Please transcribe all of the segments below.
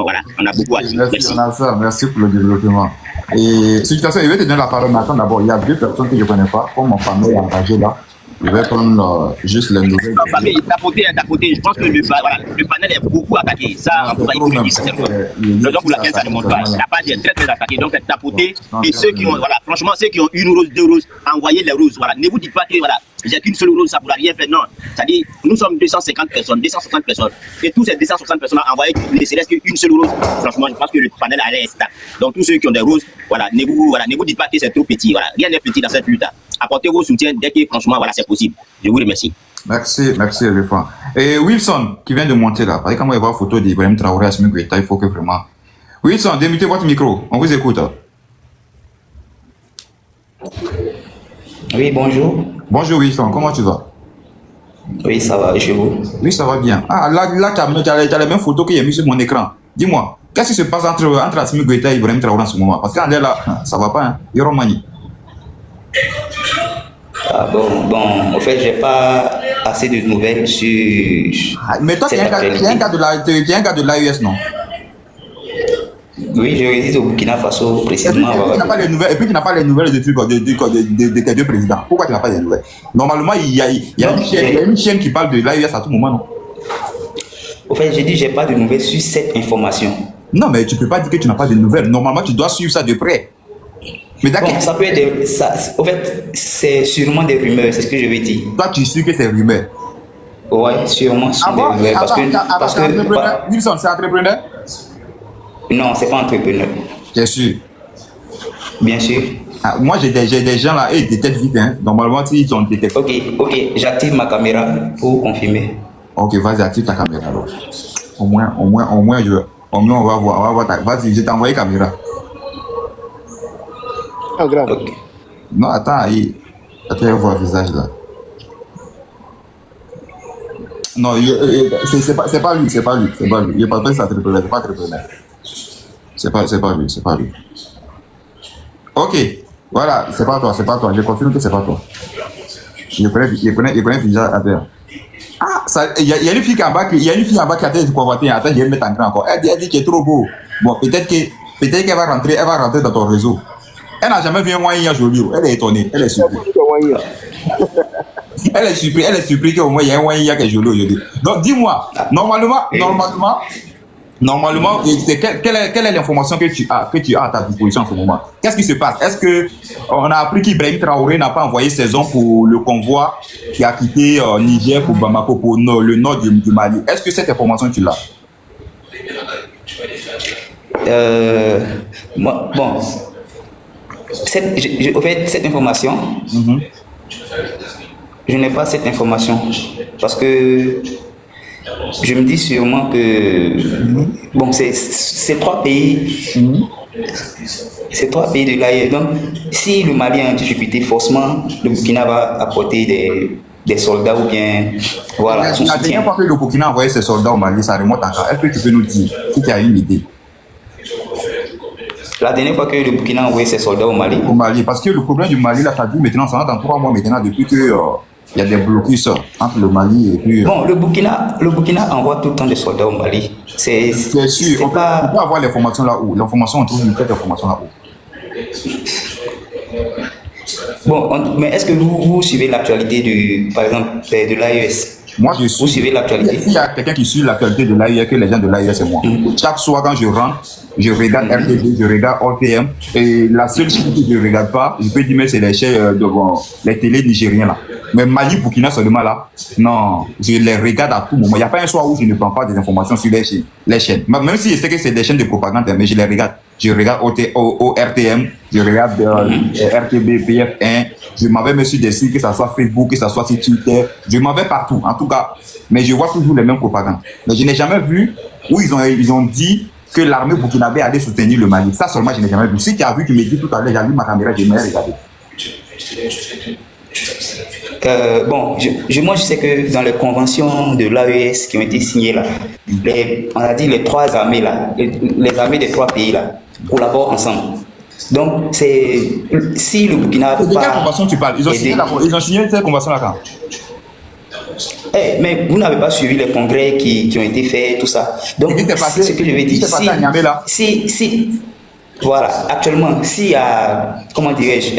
voilà, on a beaucoup à dire. Merci, merci pour le développement. Et si tu je vais te donner la parole maintenant. D'abord, il y a deux personnes que je ne connais pas, comme mon famille est engagée là. Je vais prendre juste les nouvelles. Tapoter, je pense que le panel est beaucoup attaqué. Ça, on va y dire certainement. Raison pour laquelle ça ne monte pas. La page est très très attaquée. Donc, tapoter. Et ceux qui ont, voilà, franchement, ceux qui ont une rose, deux roses, envoyez les roses. Voilà. Ne vous dites pas que, voilà, j'ai qu'une seule rose, ça ne pourra rien faire. Non. C'est-à-dire, nous sommes 250 personnes, 260 personnes. Et tous ces 260 personnes ont envoyé ne serait-ce qu'une seule rose. Franchement, je pense que le panel allait être stable. Donc, tous ceux qui ont des roses, voilà, ne vous dites pas que c'est trop petit. Voilà. Rien n'est petit dans cette lutte. Apportez vos soutiens dès que, franchement, voilà, c'est possible. Je vous remercie. Merci, éléphant. Et Wilson, qui vient de monter là, parce que quand on voit la photo d'Ibrahim Traoré à Assimi Goïta, il faut que vraiment... Wilson, démutez votre micro, on vous écoute. Oui, bonjour. Bonjour Wilson, comment tu vas? Oui, ça va, et chez vous? Oui, ça va bien. Ah, là tu as les mêmes photos qu'il y a mis sur mon écran. Dis-moi, qu'est-ce qui se passe entre Assimi Goïta et Ibrahim Traoré en ce moment? Parce qu'en là, ça va pas, hein? Yoromani. Ah bon, en fait, j'ai pas assez de nouvelles sur. Mais toi, tu es un gars de l'AES, non? Oui, je réside au Burkina Faso, précisément. Et puis tu n'as pas les nouvelles de tes deux présidents. Pourquoi tu n'as pas les nouvelles? Normalement, il y a une chaîne qui parle de l'AES à tout moment, non? En fait, j'ai dit j'ai pas de nouvelles sur cette information. Non, mais tu peux pas dire que tu n'as pas de nouvelles. Normalement, tu dois suivre ça de près. Mais d'accord. Bon, ça peut être en fait, c'est sûrement des rumeurs, c'est ce que je vais dire. Toi, tu sais que c'est rumeur. Ouais, sûrement. Parce que Wilson, c'est entrepreneur? Non, c'est pas entrepreneur. Bien sûr. Bien sûr. Ah, moi, j'ai des gens là, ils détectent vite. Hein. Normalement, ils ont détecté. Ok, j'active ma caméra pour confirmer. Ok, vas-y, active ta caméra alors. Au moins, on va voir vas-y, je t'ai envoyé caméra. Ah, grave. Okay. Non, attends, attends, je vois le visage là. Non, c'est pas lui. Il parle pas de ça, c'est pas entrepreneur. C'est pas lui. Ok, voilà, c'est pas toi. Je confirme que c'est pas toi. Je connais déjà à terre. Ah, il y a une fille en bas qui a été convoitée. Attends, je vais le mettre en grand encore. Elle dit qu'il est trop beau. Bon, peut-être qu'elle va rentrer dans ton réseau. Elle n'a jamais vu un Wanya joli. Elle est étonnée. Elle est surprise. Elle est surprise qu'au moins il y a un Wanya qui est joli aujourd'hui. Donc dis-moi, normalement, quelle est l'information que tu as à ta disposition en ce moment? Qu'est-ce qui se passe? Est-ce qu'on a appris qu'Ibrahim Traoré n'a pas envoyé ses hommes pour le convoi qui a quitté Niger pour Bamako, pour le nord du Mali? Est-ce que cette information tu l'as? Bon. En fait, cette information, je n'ai pas cette information parce que je me dis sûrement que bon, c'est trois pays, c'est trois pays de l'AE. Donc, si le Mali est en difficulté, forcément, le Burkina va apporter des soldats ou bien voilà. La dernière fois que le Burkina a envoyé ses soldats au Mali, ça remonte encore. Est-ce que tu peux nous dire si tu as une idée? La dernière fois que le Burkina a envoyé ses soldats au Mali. Au Mali, parce que le problème du Mali, là, ça dit maintenant, ça va dans 3 mois maintenant, depuis que il y a des blocus entre le Mali et puis. Bon, le Burkina envoie tout le temps des soldats au Mali. C'est sûr. On peut avoir l'information là où. L'information, on trouve une telle information là où. Bon, mais est-ce que vous suivez l'actualité par exemple, de l'AES? Moi, je suis. Vous suivez l'actualité? S'il y a quelqu'un qui suit l'actualité de l'AIE, que les gens de l'AIE, c'est moi. Chaque soir, quand je rentre, je regarde RTB, je regarde OTM. Et la seule chose que je ne regarde pas, je peux dire, mais c'est les chaînes les télés nigériens là. Mais Mali, Burkina seulement là, non, je les regarde à tout moment. Il n'y a pas un soir où je ne prends pas des informations sur les chaînes. Même si je sais que c'est des chaînes de propagande, mais je les regarde. Je regarde ORTM, je regarde RTB, PF1, je m'en vais sur des sites, que ce soit Facebook, que ce soit sur Twitter, je m'en vais partout, en tout cas. Mais je vois toujours les mêmes propagandes. Mais je n'ai jamais vu où ils ont dit que l'armée burkinabé allait soutenir le Mali. Ça seulement, je n'ai jamais vu. Si tu as vu, tu me dis tout à l'heure, j'ai allumé ma caméra, je m'ai regardé. Bon, moi je sais que dans les conventions de l'AES qui ont été signées là, on a dit les trois armées là, les armées des trois pays là, collaborent ensemble. Donc si le Burkina. De quelle convention tu parles? Ils ont signé cette convention là quand? mais vous n'avez pas suivi les congrès qui ont été faits, tout ça. Donc, c'est ce que je vais dire. Si, voilà, actuellement, s'il y a, comment dirais-je,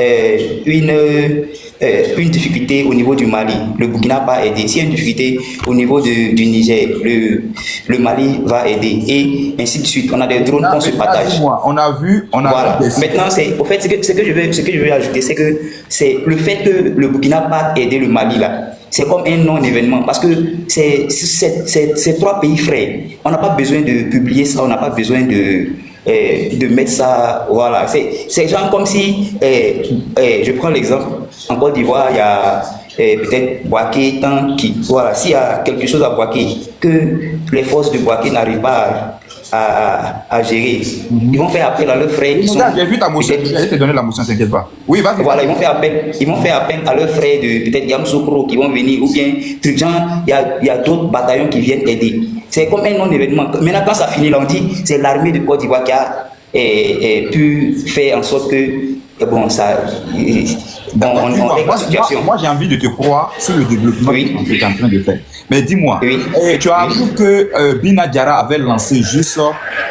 une difficulté au niveau du Mali, le Burkina va aider. S'il y a une difficulté au niveau du Niger, le Mali va aider. Et ainsi de suite. On a des drones qu'on se partage. On a vu. Voilà. Maintenant, au fait, ce que je veux ajouter, c'est que c'est le fait que le Burkina va aider le Mali là. C'est comme un non-événement parce que c'est 3 pays frères. On n'a pas besoin de publier ça, on n'a pas besoin de mettre ça, voilà. C'est genre comme si, je prends l'exemple, en Côte d'Ivoire, il y a peut-être Bouaké, voilà, s'il y a quelque chose à Bouaké, que les forces de Bouaké n'arrivent pas à gérer, ils vont faire appel à leurs frères. J'ai vu ta motion, j'ai te donné la motion, t'inquiète pas. Oui, vas-y. Voilà, ils vont faire appel à leurs frères de peut-être Yamoussoukro qui vont venir, ou bien Trujan, il y a d'autres bataillons qui viennent aider. C'est comme un non-événement. Maintenant, quand ça finit, là, on dit c'est l'armée de Côte d'Ivoire qui a pu faire en sorte que, bon, ça. Moi, j'ai envie de te croire sur le développement que tu es en train de faire. Mais dis-moi, tu as appris que Bina Diarra avait lancé juste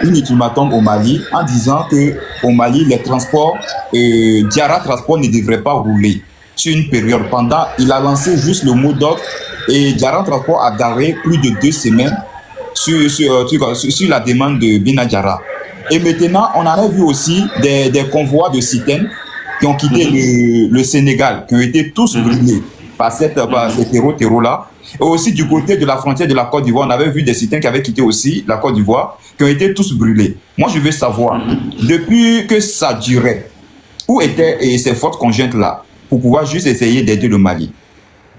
une ultimatum au Mali en disant que au Mali, les transports, Diarra Transport ne devrait pas rouler sur une période. Pendant, il a lancé juste le mot d'ordre et Diarra Transport a garé plus de 2 semaines sur la demande de Bina Diarra. Et maintenant, on en a vu aussi des convois de citernes qui ont quitté le Sénégal, qui ont été tous brûlés par ces terreaux-là. Et aussi du côté de la frontière de la Côte d'Ivoire, on avait vu des citernes qui avaient quitté aussi la Côte d'Ivoire, qui ont été tous brûlés. Moi, je veux savoir, depuis que ça durait, où étaient ces forces conjointes-là pour pouvoir juste essayer d'aider le Mali?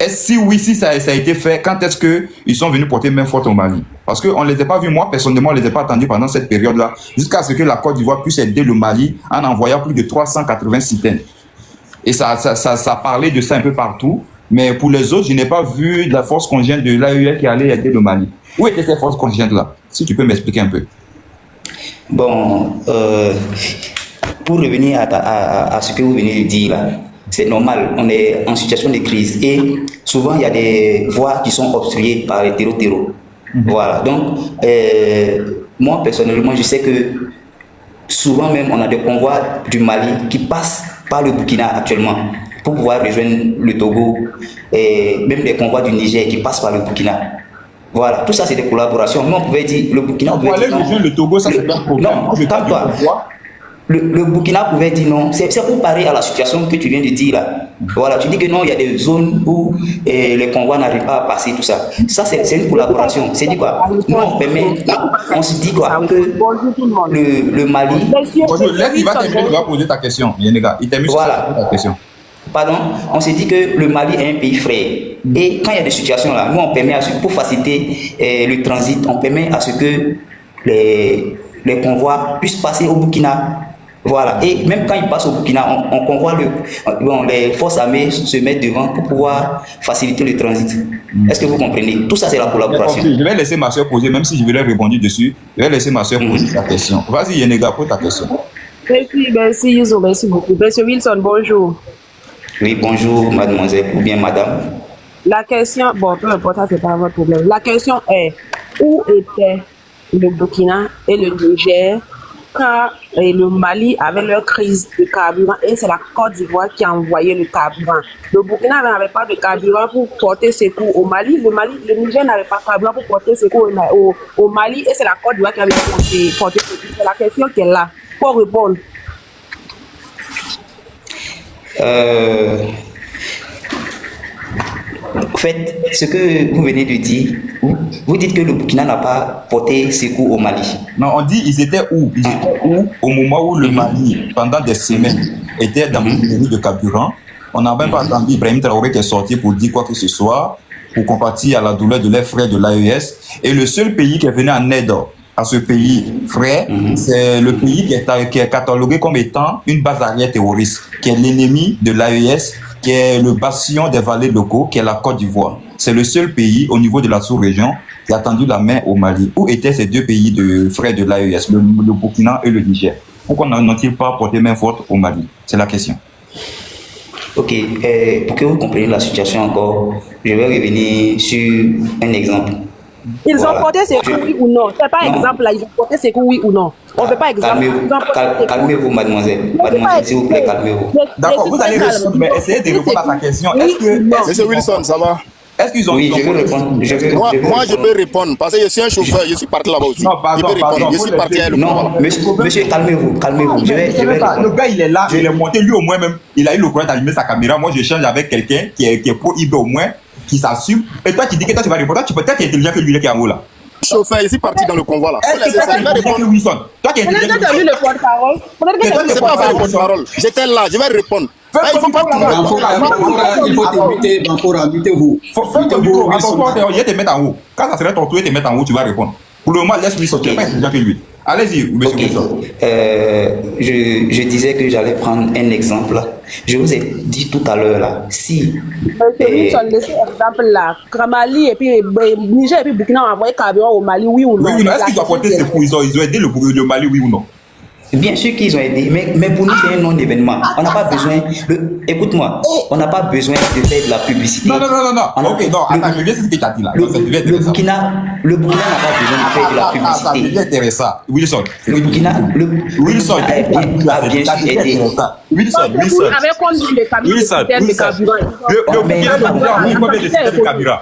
Si oui, si ça a été fait, quand est-ce qu'ils sont venus porter main forte au Mali? Parce qu'on ne les a pas vus, moi personnellement, on ne les a pas attendus pendant cette période-là, jusqu'à ce que la Côte d'Ivoire puisse aider le Mali en envoyant plus de 380 citernes. Et ça parlait de ça un peu partout, mais pour les autres, je n'ai pas vu la force conjointe de l'AEL qui allait aider le Mali. Où étaient ces forces conjointes-là? Si tu peux m'expliquer un peu. Bon, pour revenir à ce que vous venez de dire là, c'est normal, on est en situation de crise et souvent il y a des voies qui sont obstruées par les terreaux. Voilà, donc moi personnellement je sais que souvent même on a des convois du Mali qui passent par le Burkina actuellement pour pouvoir rejoindre le Togo et même des convois du Niger qui passent par le Burkina. Voilà, tout ça c'est des collaborations. Nous on pouvait dire, le Burkina pouvait dire non. Le Togo, ça c'est pas un problème. Non, tant le Burkina pouvait dire non. C'est pour parer à la situation que tu viens de dire là. Voilà, tu dis que non, il y a des zones où les convois n'arrivent pas à passer, tout ça. Ça, c'est une collaboration. C'est dit quoi? Nous, on se dit quoi? Que le Mali. Il va terminer, tu vas poser ta question. Il termine voilà. Ta question. Pardon, on s'est dit que le Mali est un pays frère. Et quand il y a des situations là, nous, on permet pour faciliter le transit, on permet à ce que les convois puissent passer au Burkina. Voilà, et même quand ils passent au Burkina, on convoie les forces armées se mettent devant pour pouvoir faciliter le transit. Est-ce que vous comprenez? Tout ça, c'est la collaboration. Je vais laisser ma soeur poser, même si je voulais répondre dessus, je vais laisser ma soeur poser ta question. Vas-y, Yenega, pose ta question. Merci, Yuzo, merci beaucoup. Monsieur Wilson, bonjour. Oui, bonjour, mademoiselle, ou bien madame. La question, bon, peu importe, ça, c'est pas votre problème. La question est, où était le Burkina et le Niger quand le Mali avait leur crise de carburant et c'est la Côte d'Ivoire qui a envoyé le carburant. Le Burkina n'avait pas de carburant pour porter secours au Mali. Le Niger n'avait pas de carburant pour porter secours au Mali et c'est la Côte d'Ivoire qui avait porté secours. C'est la question qui est là. Pour répondre. En fait, ce que vous venez de dire, vous dites que le Burkina n'a pas porté secours au Mali. Non, on dit ils étaient où? Ils étaient où au moment où le Mali, pendant des semaines, était dans une pénurie de carburant? On n'a même pas entendu Ibrahim Traoré qui est sorti pour dire quoi que ce soit, pour compatir à la douleur de leurs frères de l'AES. Et le seul pays qui est venu en aide à ce pays frère, c'est le pays qui est catalogué comme étant une base arrière terroriste, qui est l'ennemi de l'AES, qui est le bastion des vallées locaux, qui est la Côte d'Ivoire. C'est le seul pays au niveau de la sous-région qui a tendu la main au Mali. Où étaient ces deux pays de frères de l'AES, le Burkina et le Niger? Pourquoi n'ont-ils pas porté main forte au Mali? C'est la question. Ok, pour que vous compreniez la situation encore, je vais revenir sur un exemple. Ils Voilà. ont porté secours, oui ou non? C'est pas Non. exemple là, ils ont porté secours, oui ou non? On ne veut pas exemple. Calmez-vous, Ils ont porté secours. calmez-vous, mademoiselle. Mais c'est pas Mademoiselle, s'il vous plaît, exprès. calmez-vous. D'accord, vous allez calme. répondre, mais essayez de répondre à sa question. Oui Est-ce que- ou non? est-ce Monsieur Wilson, ça va? Est-ce qu'ils ont... Oui, ils ont je veux porté répondre. secours? Je veux Moi, je répondre. peux répondre parce que je suis un chauffeur, je suis parti là-bas aussi. Non, pardon, je peux pardon, répondre. Je vous suis parti à le Non, monsieur, calmez-vous, calmez-vous. Je vais Le répondre. gars, il est là, il est monté, lui au moins même, il a eu le courage d'allumer sa caméra. Moi, je change avec quelqu'un qui est pro IB au moins, qui s'assume. Et toi, tu dis que toi, tu vas répondre. Toi, tu peux être intelligent que lui qui est en haut là. Chauffeur, je suis parti dans le convoi là. Est-ce que toi, tu es intelligent que Wilson? Toi, tu es Peut-être intelligent que tu as vu le porte-parole. Peut-être que tu as vu C'est le pas faire le porte-parole. porte-parole. J'étais là, je vais répondre. Fais Ah, il faut pas comme tomber. Il faut t'éviter, Banfora, mutez-vous. Faut ton micro. Attends, il va te mettre en haut. Quand ça serait ton tour, il te mettre en haut, tu vas répondre. Pour le moment, laisse Wilson. Tu n'es pas intelligent que lui. Allez-y, monsieur Ok. Wilson. Je disais que j'allais prendre un exemple. Je vous ai dit tout à l'heure là, si Monsieur Wilson, laissez exemple là. Mali et puis Niger et puis Burkina ont envoyé carburant au Mali, oui ou non? Oui ou non? Est-ce qu'ils ont apporté secours? Ils ont aidé le Mali, oui ou non? bien sûr qu'ils ont aidé, mais pour nous c'est un non-événement. On n'a pas besoin. Écoute-moi, on n'a pas besoin de faire de la publicité. Non. On a- Ok, non, attends, je viens, c'est ce que tu as dit là. Le, Non, ça devient le intéressant. Burkina n'a pas besoin de faire de la Ça devient publicité. intéressant. Wilson. Le Burkina, Wilson, a bien sûr aidé. Wilson. Avec combien de camions de citernes de carburant? Le Burkina Faso a envoyé combien de systèmes de carburant?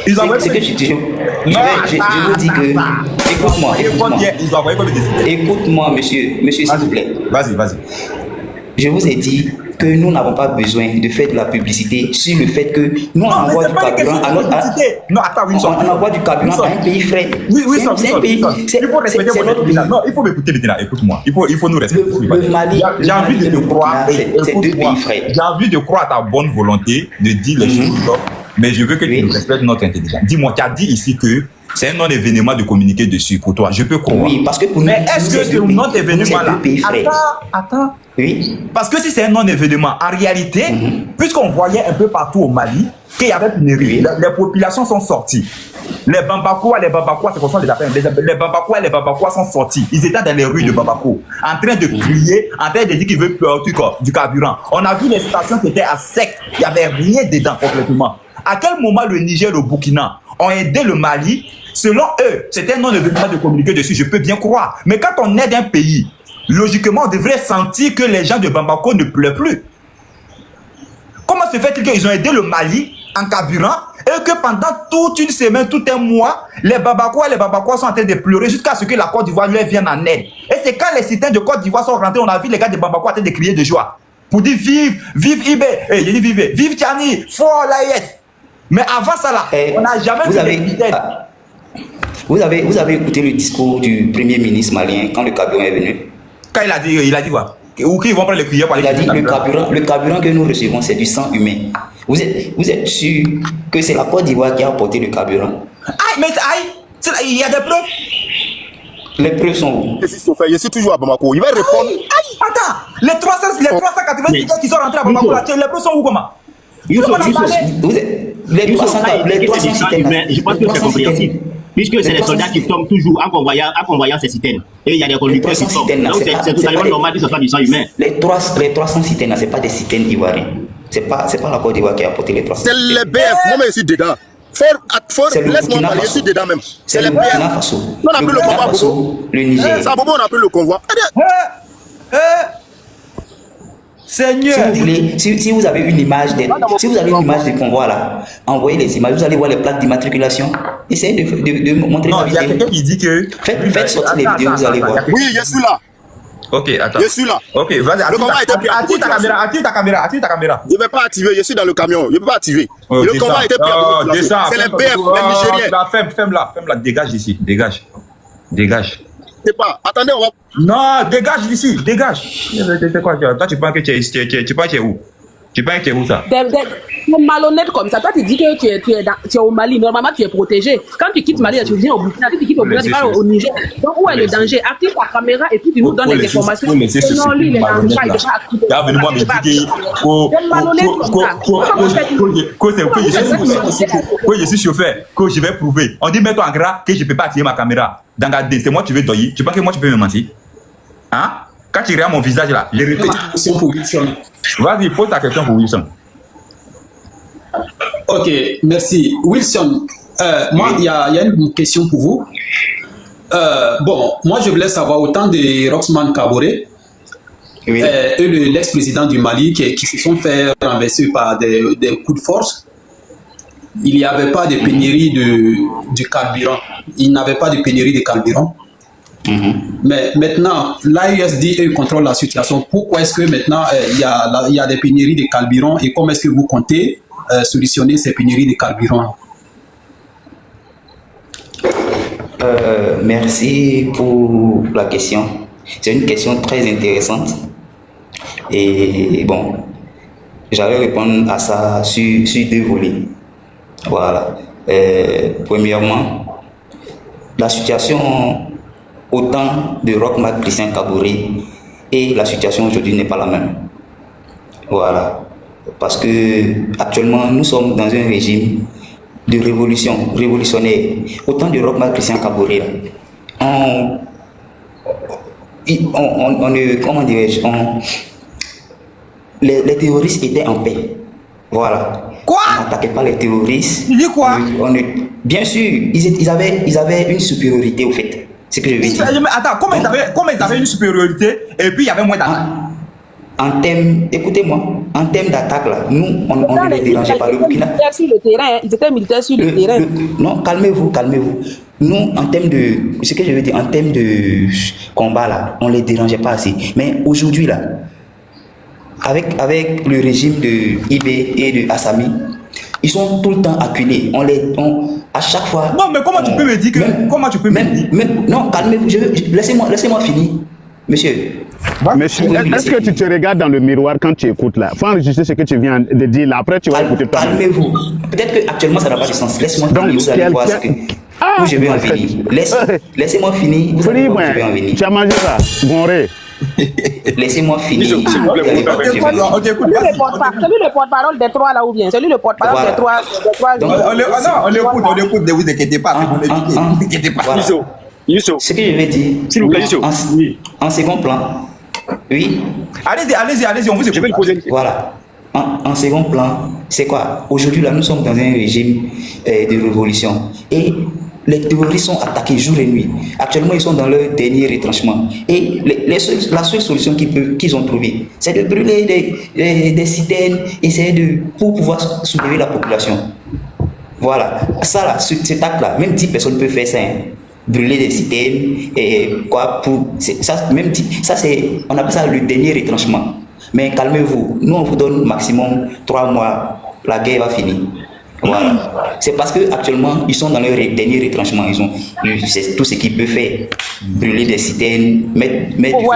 Ils ont envoyé C'est que je vous dis que. Écoute-moi, Réponds bien, ils ont envoyé combien de systèmes? écoute-moi, monsieur, s'il vous plaît. Vas-y. Je vous ai dit que nous n'avons pas besoin de faire de la publicité sur le fait que nous on envoie du carburant à notre. Non, attends, Wilson. On envoie du carburant à un pays frais. Oui, Wilson, C'est un pays. il faut respecter C'est votre notre pays. Non, il faut m'écouter maintenant. Écoute-moi. Il faut nous respecter. Le Mali, J'ai envie de le te croire. Burkina, c'est deux Écoute-moi. pays frères. J'ai envie de croire à ta bonne volonté de dire les choses. Mais je veux que tu Oui. nous respectes notre intelligence. Dis-moi, tu as dit ici que c'est un non-événement de communiquer dessus pour toi. Je peux croire. Oui, parce que pour nous. Mais est-ce que ce non-événement-là. Deux pays frères. Attends. Oui. Parce que si c'est un non-événement, en réalité, puisqu'on voyait un peu partout au Mali qu'il y avait une rue, les populations sont sorties. Les Bambakois, c'est comme ça on les appelle. Les Bambakois sont sortis. Ils étaient dans les rues de Bamako, en train de crier, en train de dire qu'ils veulent du carburant. On a vu les stations qui étaient à sec. Il n'y avait rien dedans complètement. À quel moment le Niger et le Burkina ont aidé le Mali? Selon eux, c'était un non-événement de communiquer dessus, je peux bien croire. Mais quand on aide un pays, logiquement, on devrait sentir que les gens de Bamako ne pleurent plus. Comment se fait-il qu'ils ont aidé le Mali en carburant et que pendant toute une semaine, tout un mois, les Babakois sont en train de pleurer jusqu'à ce que la Côte d'Ivoire leur vienne en aide. Et c'est quand les citernes de Côte d'Ivoire sont rentrés, on a vu les gars de Babakois en train de crier de joie. Pour dire vive Ibe, j'ai dit vive Tiani, fort l'AIS. Mais avant ça là, on n'a jamais vu les citernes. Vous avez écouté le discours du premier ministre malien quand le carburant est venu. Quand il a dit quoi? Ou qu'ils vont prendre les cuillères pour aller Il a dit le carburant que nous recevons, c'est du sang humain. Vous êtes sûr que c'est la Côte d'Ivoire qui a apporté le carburant? Il y a des preuves. Les preuves sont où? Je suis chauffeur, je suis toujours à Bamako. Il va répondre. Attends, les 386 qui sont rentrés à Bamako, là, les preuves sont où comment? Les 300 citernes. Je pense que c'est compréhensible. Puisque c'est les soldats qui tombent toujours en convoyant ces citernes. Et il y a des conducteurs qui tombent. Donc c'est totalement normal que ce soit du sang humain. Les 300 citernes, ce n'est pas des citernes ivoiriennes. Ce n'est pas la Côte d'Ivoire qui a apporté les 300 C'est les BF, moi je suis dedans. Laisse-moi parler, je suis dedans même. C'est les le Burkina BF. Faso. On appelle le convoi Bobo. Le Niger. Ça, Bobo, on appelle le convoi. Seigneur. Si vous voulez, si vous avez une image de convoi là, envoyez les images, vous allez voir les plaques d'immatriculation. Essayez de montrer Non, la il y a vidéo. quelqu'un qui dit que. Faites sortir les vidéos, vous allez voir. Oui, je suis là. Ok, attends. Je suis là. Ok, vas-y. Active ta caméra. Je ne vais pas activer, je suis dans le camion. Je ne peux pas activer. Oh, le convoi a été pris à population. C'est les BF, les Nigériens. Ferme-la, dégage d'ici, dégage. C'est pas. Attendez, on va. Non, dégage d'ici, dégage. Quoi, toi, tu penses que tu es où? Tu penses que tu es où ça? Des malhonnêtes comme ça. Toi, tu dis que tu es au Mali. Normalement, tu es protégé. Quand tu quittes Mali, tu viens au Burkina. Si tu quittes au Burkina, tu vas au Niger. Donc, où est le danger? Active ta caméra et puis tu nous donnes les informations. Non, lui, il est dans le pas, il n'est pas activé. Tu vas venir moi me dire que je suis chauffeur, que je vais prouver. On dit, mets-toi en gras que je ne peux pas activer ma caméra. C'est moi que tu veux doyer. Tu penses que moi, tu peux me mentir? Hein? Quand tu regardes mon visage là, je répète. Question pour Wilson. Vas-y, pose ta question pour Wilson. Ok, merci. Wilson, moi, il y a une question pour vous. Bon, moi, je voulais savoir autant de Roxman Kaboré Oui. et l'ex-président du Mali qui se sont fait renverser par des coups de force. Il n'y avait pas de pénurie de carburant. Il n'avait pas de pénurie de carburant. Mais maintenant, l'AUSD contrôle la situation. Pourquoi est-ce que maintenant il y a des pénuries de carburant et comment est-ce que vous comptez solutionner ces pénuries de carburant? Merci pour la question. C'est une question très intéressante. Et bon, j'allais répondre à ça sur deux volets. Voilà. Premièrement, la situation au temps de Roch-Marc Christian Kaboré et la situation aujourd'hui n'est pas la même. Voilà. Parce que actuellement, nous sommes dans un régime de révolutionnaire. Au temps de Roch-Marc Christian Kaboré, comment dirais-je, les terroristes étaient en paix. Voilà. Quoi? On n'attaquait pas les terroristes. Tu dis quoi? Bien sûr, ils avaient une supériorité au fait. C'est ce que je veux dire. Attends, comment ils avaient une supériorité et puis il y avait moins d'attaques? En termes, écoutez-moi, en termes d'attaque, là, nous, on ne les dérangeait pas. Le Burkina. Ils étaient militaires sur le terrain. Non, calmez-vous. Nous, en termes de, ce que je veux dire, en termes de combat, là, on ne les dérangeait pas assez. Mais aujourd'hui, là, avec le régime de Ibé et de Assami, ils sont tout le temps acculés. À chaque fois. Non, mais comment tu peux me dire que. Non, calmez-vous. Laissez-moi finir, monsieur. Monsieur, est-ce que tu te regardes dans le miroir quand tu écoutes là? Faut enregistrer ce que tu viens de dire là. Après, tu vas écouter toi. Calmez-vous. Peut-être qu'actuellement, ça n'a pas de sens. Laisse-moi finir. Vous allez voir ce que. Où je vais en venir. Laissez-moi finir. Vous allez voir où je vais en venir. Tu as mangé ça? Gonré. Laissez-moi finir. Celui le porte-parole des trois là ou bien? Celui le porte-parole des trois. On l'écoute, ne vous inquiétez pas. Ne vous inquiétez pas. Ce que je vais dire. S'il vous plaît, en second plan. Oui. Allez-y, on vous écoute. Je vais lui poser une question. Voilà. En second plan, c'est quoi? Aujourd'hui, là, nous sommes dans un régime de révolution. Et les terroristes sont attaqués jour et nuit. Actuellement, ils sont dans leur dernier retranchement. Et la seule solution qu'ils ont trouvée, c'est de brûler des citernes pour pouvoir soulever la population. Voilà. Ça, là, cet acte-là, même 10 personnes peuvent faire ça. Brûler des citernes et quoi pour ça, même ça c'est, on appelle ça le dernier retranchement. Mais calmez-vous, nous on vous donne maximum 3 mois, la guerre va finir. Voilà. C'est parce que actuellement ils sont dans leur dernier retranchement, c'est tout ce qu'ils peuvent faire. Brûler des citernes, mettre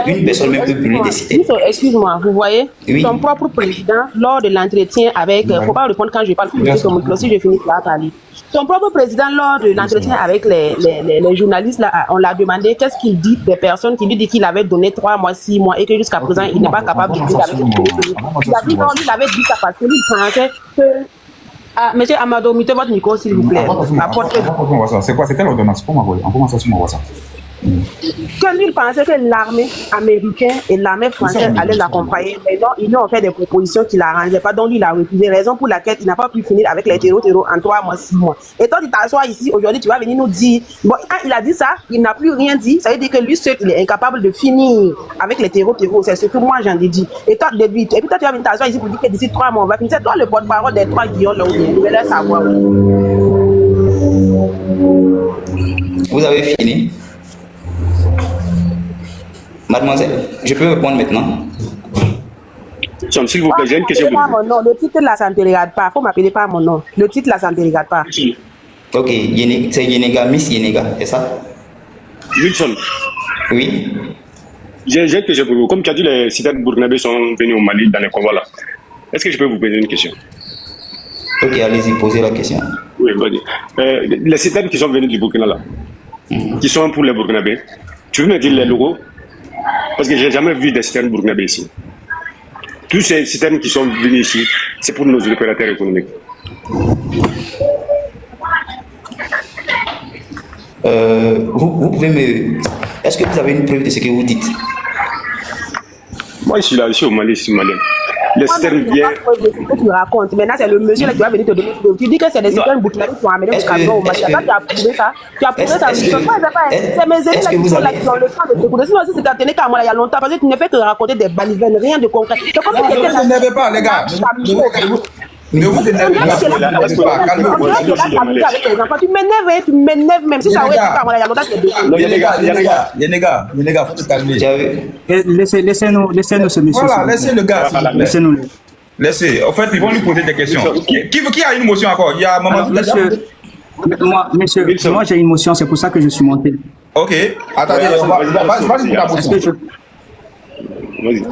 une personne même peut brûler des citernes. Excuse-moi, vous voyez, oui. Ton propre président, lors de l'entretien avec, faut pas répondre quand je parle, si je finis par parler. Ton propre président, lors de l'entretien avec les journalistes, là, on l'a demandé qu'est-ce qu'il dit des personnes qui lui dit qu'il avait donné 3 mois, 6 mois et que jusqu'à présent, il n'est pas capable de dire avec il a dit non, lui, il avait dit ça parce que lui, il pensait que... monsieur Amado, mettez votre micro, s'il vous plaît. C'est quoi? C'était l'ordonnance? On commence à sur WhatsApp. Quand lui, il pensait que l'armée américaine et l'armée française allaient l'accompagner, mais non, ils lui ont fait des propositions qui ne l'arrangeaient pas, donc lui, il a refusé, raison pour laquelle il n'a pas pu finir avec les terreaux en 3 mois, 6 mois. Et toi, tu t'assois ici, aujourd'hui, tu vas venir nous dire, bon, quand il a dit ça, il n'a plus rien dit, ça veut dire que lui seul, il est incapable de finir avec les terreaux, c'est ce que moi j'en ai dit. Et toi, et puis toi, tu vas venir t'asseoir ici pour dire que d'ici 3 mois, on va finir. C'est toi le porte-parole des 3 Guillaume, là où il veut leur savoir. Vous avez fini? Mademoiselle, je peux répondre maintenant? S'il vous plaît, j'ai une question. Le titre là, ça ne te regarde pas. Il faut m'appeler par mon nom. Le titre là, ça ne te regarde pas. Ok, c'est Yenega, Miss Yenega, c'est ça? Wilson. Oui. J'ai une question pour vous. Comme tu as dit, les citernes burkinabés sont venus au Mali dans les convois là. Est-ce que je peux vous poser une question? Ok, allez-y, posez la question. Oui, vas-y. Les citernes qui sont venus du Burkina là, qui sont pour les Burkinabés, tu veux me dire les logos? Parce que j'ai jamais vu des citernes burkinabés ici. Tous ces citernes qui sont venus ici, c'est pour nos opérateurs économiques. Vous pouvez me... Est-ce que vous avez une preuve de ce que vous dites? Moi, je suis là, je suis au Mali, je suis malien. Les Serbiens. Tu racontes. Maintenant, c'est le monsieur là qui va venir te donner. Tu dis que c'est des citoyens burkinabés qui ont amené au camion au Mali. Tu as prouvé ça. Tu as prouvé ça. C'est mes élèves qui sont là qui ont le temps de t'écouter. Sinon, si c'était à tenir qu'à moi il y a longtemps, parce que tu ne fais que raconter des balivernes, rien de concret. C'est comme si Ne vous énervez pas, les gars. Ne vous énervez pas. Calmez-vous. Tu m'énerves même. Si ça aurait été qu'à moi il y a longtemps, c'est deux. Les gars, faut te calmer. Laissez-nous ce monsieur. Voilà, laissez le gars. Laissez-nous. Laissez. En fait, ils vont lui poser des questions. Qui a une motion encore? Il y a Maman. Monsieur, moi j'ai une motion, c'est pour ça que je suis monté. Ok. Attendez, vas-y pour la motion.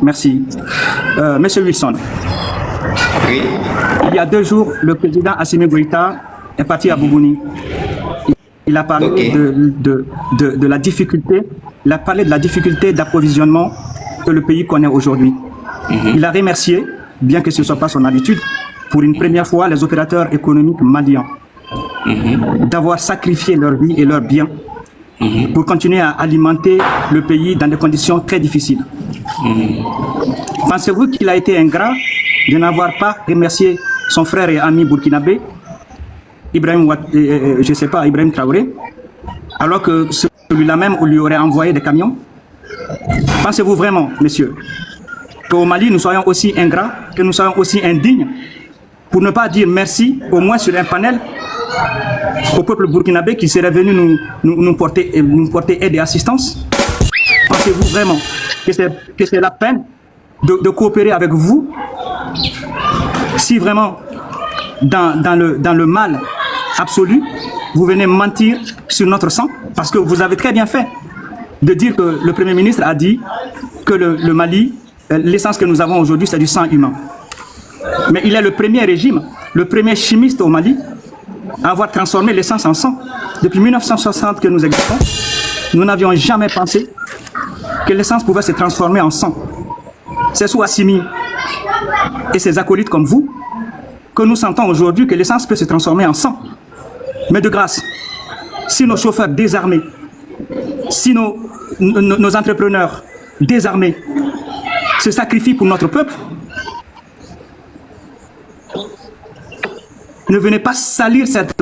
Merci. Monsieur Wilson. Oui. Il y a 2 jours, le président Assimi Goïta est parti à Bougouni. Il a parlé de la difficulté. Il a parlé de la difficulté d'approvisionnement que le pays connaît aujourd'hui. Il a remercié, bien que ce ne soit pas son habitude, pour une première fois les opérateurs économiques maliens d'avoir sacrifié leur vie et leurs biens pour continuer à alimenter le pays dans des conditions très difficiles. Pensez-vous qu'il a été ingrat de n'avoir pas remercié son frère et ami burkinabé, Ibrahim Traoré, alors que celui-là même lui aurait envoyé des camions? Pensez-vous vraiment, messieurs, qu'au Mali, nous soyons aussi ingrats, que nous soyons aussi indignes, pour ne pas dire merci, au moins sur un panel, au peuple burkinabé qui serait venu nous porter aide et assistance? Pensez-vous vraiment que c'est la peine de coopérer avec vous, si vraiment dans le mal absolu, vous venez mentir sur notre sang? Parce que vous avez très bien fait de dire que le Premier ministre a dit que le Mali, l'essence que nous avons aujourd'hui, c'est du sang humain. Mais il est le premier régime, le premier chimiste au Mali à avoir transformé l'essence en sang. Depuis 1960 que nous existons, nous n'avions jamais pensé que l'essence pouvait se transformer en sang. C'est sous Assimi et ses acolytes comme vous que nous sentons aujourd'hui que l'essence peut se transformer en sang. Mais de grâce, si nos chauffeurs désarmés, si nos entrepreneurs désarmés se sacrifient pour notre peuple, ne venez pas salir cette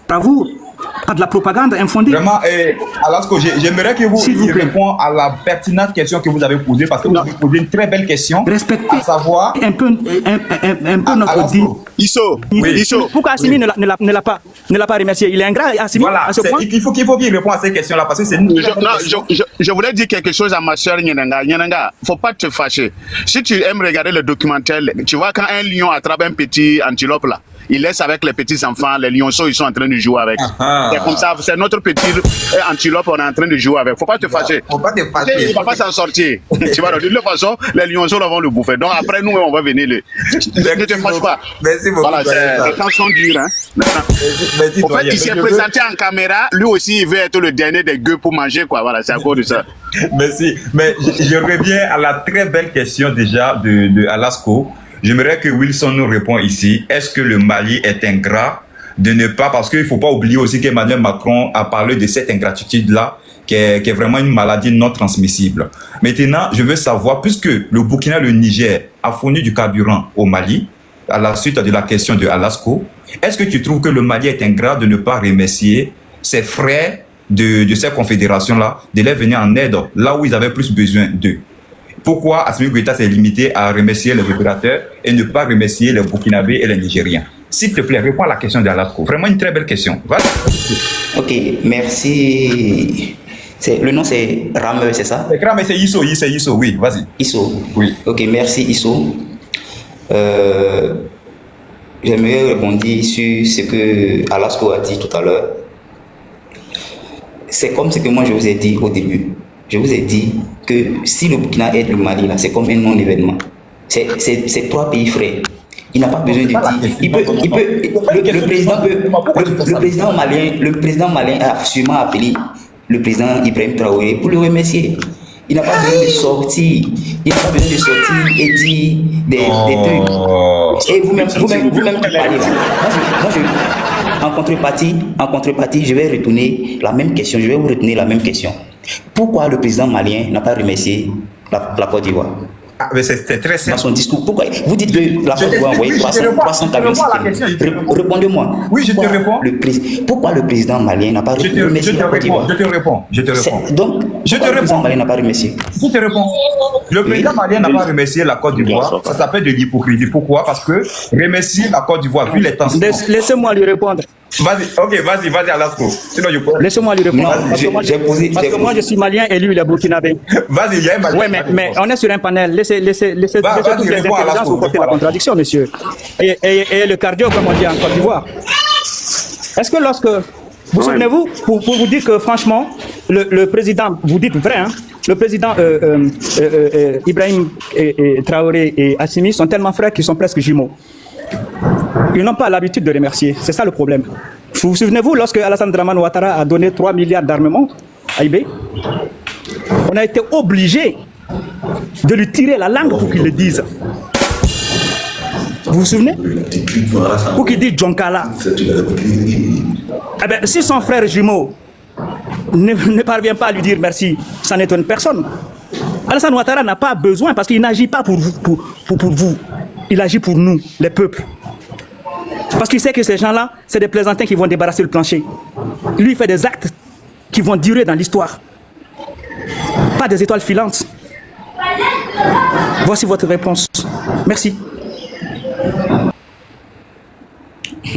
bravoure par de la propagande infondée. Vraiment, Alasko, j'aimerais que vous répondiez à la pertinente question que vous avez posée, parce que vous avez posé une très belle question. Respectez à savoir un peu notre dit. Pourquoi Assimi ne l'a pas remercié? Il est ingrat, Assimi, voilà, à ce point. Il faut qu'il réponde à ces questions-là, parce que c'est une je voulais dire quelque chose à ma soeur Nyenanga. Nyenanga, faut pas te fâcher. Si tu aimes regarder le documentaire, tu vois quand un lion attrape un petit antilope là, il laisse avec les petits enfants, les lionceaux, ils sont en train de jouer avec. C'est comme ça, c'est notre petit antilope, on est en train de jouer avec. Faut pas te fâcher. Faut pas te fâcher. Il va pas s'en sortir. Tu vois, de toute façon, les lionceaux vont le bouffer. Donc après, nous, on va venir ne te fâche pas. Merci beaucoup. Voilà, les temps sont durs, hein. Merci, en fait, il s'est présenté en caméra, lui aussi, il veut être le dernier des gueux pour manger, quoi. Voilà, c'est à cause de ça. Merci. Mais je reviens à la très belle question déjà de Alasko. J'aimerais que Wilson nous réponde ici. Est-ce que le Mali est ingrat de ne pas... Parce qu'il ne faut pas oublier aussi qu'Emmanuel Macron a parlé de cette ingratitude-là, qui est vraiment une maladie non transmissible. Maintenant, je veux savoir, puisque le Burkina et le Niger a fourni du carburant au Mali, à la suite de la question de Alasko, est-ce que tu trouves que le Mali est ingrat de ne pas remercier ses frères de cette confédération-là, de les venir en aide là où ils avaient plus besoin d'eux? Pourquoi Assimi Goïta s'est limité à remercier les opérateurs et ne pas remercier les Burkinabés et les Nigériens? S'il te plaît, réponds à la question d'Alasko. Vraiment une très belle question. Voilà. Ok, merci. Le nom c'est Rameur, c'est ça? Rameur, c'est Isso, oui, vas-y. Isso. Oui. Ok, merci Isso. J'aimerais répondre sur ce que Alasko a dit tout à l'heure. C'est comme ce que moi je vous ai dit au début. Je vous ai dit que si le Burkina aide le Mali, là, c'est comme un non-événement. C'est 3 pays frères. Il n'a pas besoin de dire. Le président malien a sûrement appelé le président Ibrahim Traoré pour le remercier. Il n'a pas besoin de sortir. Il n'a pas besoin de sortir et dire des trucs. Et vous-même qui parlez là. En contrepartie, je vais retourner la même question. Pourquoi le président malien n'a pas remercié la Côte d'Ivoire? mais c'est très simple. Dans son discours. Pourquoi vous dites que la Côte d'Ivoire a envoyé 300 camions? Répondez-moi. Oui, je te réponds. Pourquoi le président malien n'a pas remercié la Côte d'Ivoire? Je te réponds. Donc, je te le président réponds. malien n'a pas remercié. Je te réponds. Le président malien n'a pas remercié la Côte d'Ivoire. Ça s'appelle de l'hypocrisie. Pourquoi? Parce que remercier la Côte d'Ivoire, vu les tensions. Laissez-moi lui répondre. Vas-y, Alasco. Sinon, je peux. Laissez-moi lui répondre. Non, parce que moi, je suis malien et lui, il est burkinabé. Vas-y, il y a un malien. Oui, mais on est sur un panel. Laissez toutes les intelligences vous porter la contradiction, monsieur. Et le cardio, comme on dit en Côte d'Ivoire. Est-ce que lorsque... Vous souvenez-vous, pour vous dire que franchement, le président, vous dites vrai, hein, le président Ibrahim Traoré et Assimi sont tellement frères qu'ils sont presque jumeaux. Ils n'ont pas l'habitude de remercier. C'est ça le problème. Vous souvenez-vous, lorsque Alassane Dramane Ouattara a donné 3 milliards d'armement à IB, on a été obligé de lui tirer la langue pour qu'il le dise. Vous vous souvenez? Pour qu'il dise Djonkala. Eh bien, si son frère jumeau ne parvient pas à lui dire merci, ça n'étonne personne. Alassane Ouattara n'a pas besoin parce qu'il n'agit pas pour vous. Il agit pour nous, les peuples. Parce qu'il sait que ces gens-là, c'est des plaisantins qui vont débarrasser le plancher. Lui, il fait des actes qui vont durer dans l'histoire. Pas des étoiles filantes. Voici votre réponse. Merci.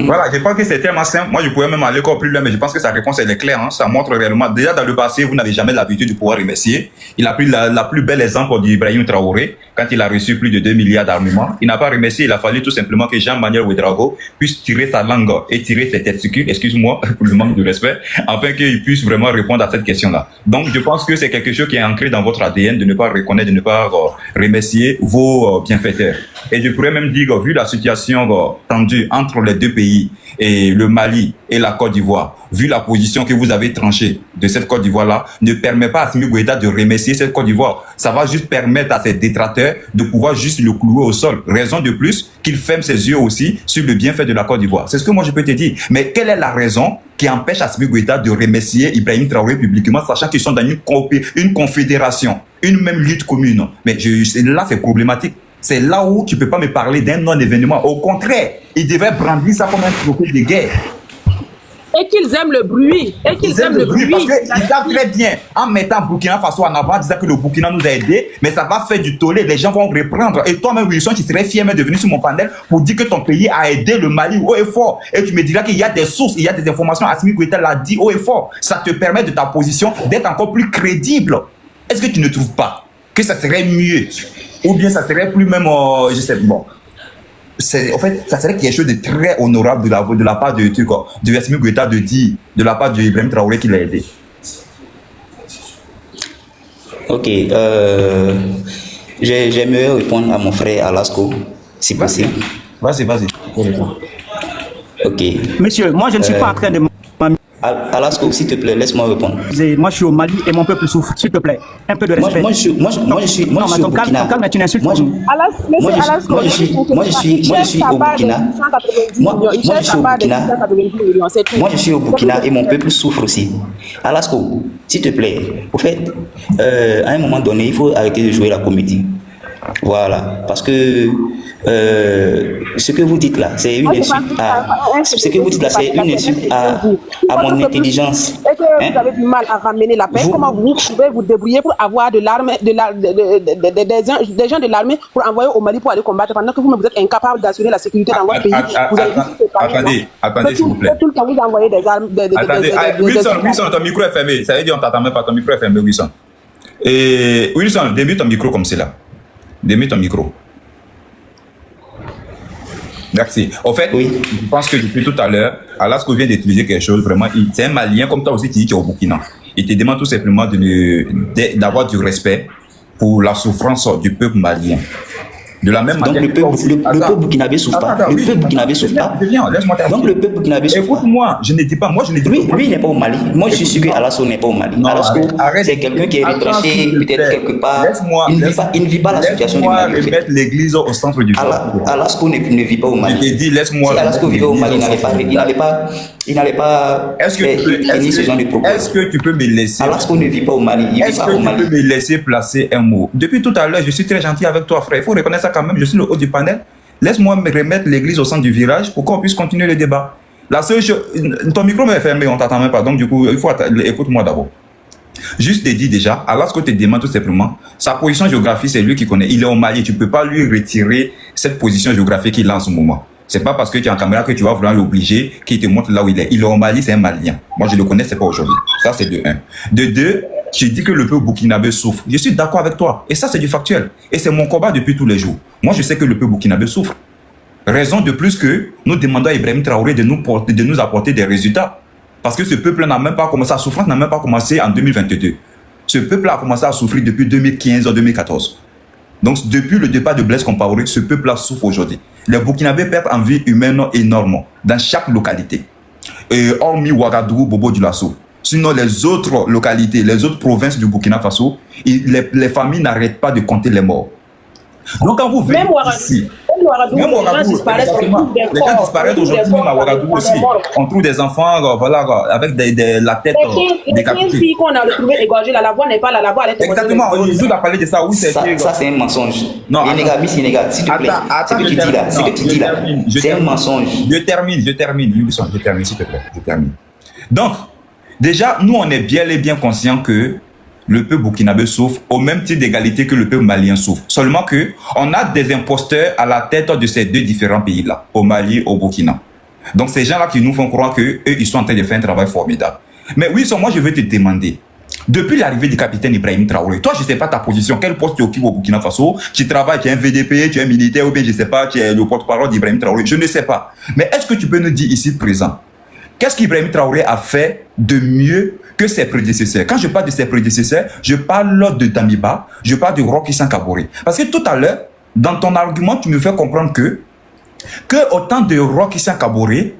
Voilà, je pense que c'est tellement simple. Moi, je pourrais même aller encore plus loin, mais je pense que sa réponse, elle est claire. Hein. Ça montre réellement. Déjà, dans le passé, vous n'avez jamais l'habitude de pouvoir remercier. Il a pris la plus belle exemple d'Ibrahim Traoré, quand il a reçu plus de 2 milliards d'armements. Il n'a pas remercié. Il a fallu tout simplement que Jean-Manuel Ouedraogo puisse tirer sa langue et tirer ses testicules, excuse-moi pour le manque de respect, afin qu'il puisse vraiment répondre à cette question-là. Donc, je pense que c'est quelque chose qui est ancré dans votre ADN de ne pas reconnaître, de ne pas remercier vos bienfaiteurs. Et je pourrais même dire, vu la situation tendue entre les deux pays, et le Mali et la Côte d'Ivoire, vu la position que vous avez tranchée de cette Côte d'Ivoire-là, ne permet pas à Assimi Goïta de remercier cette Côte d'Ivoire. Ça va juste permettre à ses détracteurs de pouvoir juste le clouer au sol. Raison de plus qu'il ferme ses yeux aussi sur le bienfait de la Côte d'Ivoire. C'est ce que moi je peux te dire. Mais quelle est la raison qui empêche Assimi Goïta de remercier Ibrahim Traoré publiquement, sachant qu'ils sont dans une confédération, une même lutte commune? Mais là, c'est problématique. C'est là où tu ne peux pas me parler d'un non-événement. Au contraire, ils devraient brandir ça comme un trophée de guerre. Et qu'ils aiment le bruit. Et qu'ils aiment le bruit. Parce qu'ils savent très bien, en mettant Burkina Faso en avant, disant que le Burkina nous a aidés, mais ça va faire du tollé, les gens vont reprendre. Et toi-même, Wilson, tu serais fier de venir sur mon panel pour dire que ton pays a aidé le Mali haut et fort. Et tu me diras qu'il y a des sources, il y a des informations. Assimi Goïta l'a dit haut et fort. Ça te permet de ta position d'être encore plus crédible. Est-ce que tu ne trouves pas que ça serait mieux? Ou bien ça serait plus même, je sais, bon. En fait, ça serait quelque chose de très honorable de la part de Assimi Goïta de dire, de la part de Ibrahim Traoré qui l'a aidé. Ok, j'aimerais répondre à mon frère Alasco, si possible. Vas-y. Ok. Monsieur, moi je ne suis pas en train de... Alasco, s'il te plaît, laisse-moi répondre. Moi, je suis au Mali et mon peuple souffre. S'il te plaît, un peu de respect. Moi, je suis au Burkina. Ton calme est une insulte. Moi, je suis au Burkina. Moi, je suis au Burkina et mon peuple souffre aussi. Alasco, s'il te plaît, au fait, à un moment donné, il faut arrêter de jouer la comédie. Voilà, parce que ce que vous dites là, c'est une insulte à mon intelligence. Et que vous avez du mal à ramener la paix, comment vous pouvez vous débrouiller pour avoir de l'armée, des gens de l'armée pour envoyer au Mali pour aller combattre pendant que vous êtes incapable d'assurer la sécurité dans votre pays? Attendez, s'il vous plaît. Tout le temps, vous envoyez des armes. Wilson, ton micro est fermé. Ça veut dire qu'on t'attend même pas, ton micro est fermé, Wilson. Et Wilson, débute ton micro comme c'est là. Démute ton micro. Merci. Au fait, oui. Je pense que depuis tout à l'heure, Alasco vient d'utiliser quelque chose, vraiment, c'est un Malien comme toi aussi qui dit qu'il est au Burkina. Il te demande tout simplement d'avoir du respect pour la souffrance du peuple malien. De la même Donc manière. le peuple burkinabé souffre pas. Le peuple burkinabé souffre pas. Laisse-moi terminer. Donc le peuple burkinabé souffre pas. Écoute-moi, je ne dis pas, moi je ne dis pas. Lui, il n'est pas au Mali. Moi, je suis sûr qu'Alasso n'est pas au Mali. Non, Alasso, arrête. c'est quelqu'un qui est retranché, peut-être quelque part. Il ne vit pas la situation du Mali. Laisse-moi remettre l'église au centre du jeu. Alasso ne vit pas au Mali. Je t'ai dit, laisse-moi. Si Alasso vivait au Mali, il n'allait pas tenir ce genre de propos. Est-ce que tu peux me laisser? Alasso ne vit pas au Mali. Est-ce que tu peux me laisser placer un mot? Depuis tout à l'heure, je suis très gentil avec toi, frère. Il faut reconnaître ça quand même. Je suis le haut du panel. Laisse-moi me remettre l'église au centre du virage pour qu'on puisse continuer le débat. La seule chose, ton micro m'est fermé, on t'attend même pas. Donc du coup, il faut écoute-moi d'abord. Juste te dire déjà, Alasko te demande tout simplement, sa position géographique, c'est lui qui connaît. Il est au Mali, tu peux pas lui retirer cette position géographique qu'il a en ce moment. C'est pas parce que tu es en caméra que tu vas vouloir l'obliger qu'il te montre là où il est. Il est au Mali, c'est un Malien. Moi, je le connais, c'est pas aujourd'hui. Ça, c'est de 1. De 2, je dis que le peuple burkinabé souffre. Je suis d'accord avec toi. Et ça, c'est du factuel. Et c'est mon combat depuis tous les jours. Moi, je sais que le peuple burkinabé souffre. Raison de plus que nous demandons à Ibrahim Traoré de nous apporter des résultats. Parce que ce peuple n'a même pas commencé, sa souffrance n'a même pas commencé en 2022. Ce peuple a commencé à souffrir depuis 2015 ou 2014. Donc, depuis le départ de Blaise Compaoré, ce peuple-là souffre aujourd'hui. Les Burkinabés perdent en vie humaine énormément dans chaque localité. Hormis Ouagadougou, Bobo Dioulasso. Sinon, les autres localités, les autres provinces du Burkina Faso, les familles n'arrêtent pas de compter les morts. Donc, quand vous venez ici, même Ouagadougou, les gens disparaissent aujourd'hui, même à Ouagadougou aussi. On trouve des enfants, voilà, avec la tête décapitée. 15 filles qu'on a retrouvées égorgées, la voix n'est pas là, la voix elle est exactement, on a parlé de ça. Oui, ça c'est un mensonge. Non, Miss Sénégal, s'il te plaît. Ce que tu dis là, c'est un mensonge. Je termine, s'il te plaît, je termine. Donc, déjà, nous, on est bien et bien conscients que le peuple burkinabé souffre au même titre d'égalité que le peuple malien souffre. Seulement que on a des imposteurs à la tête de ces deux différents pays-là, au Mali, au Burkina. Donc ces gens-là qui nous font croire que eux, ils sont en train de faire un travail formidable. Mais oui, moi je vais te demander, depuis l'arrivée du capitaine Ibrahim Traoré, toi je sais pas ta position, quel poste tu occupes au Burkina Faso, tu travailles, tu es un VDP, tu es un militaire ou bien je sais pas, tu es le porte-parole d'Ibrahim Traoré, je ne sais pas. Mais est-ce que tu peux nous dire ici présent, qu'est-ce qu'Ibrahim Traoré a fait de mieux que ses prédécesseurs? Quand je parle de ses prédécesseurs, je parle de Damiba, je parle de Roch Christian Kaboré. Parce que tout à l'heure, dans ton argument, tu me fais comprendre que au temps de Roch Christian Kaboré,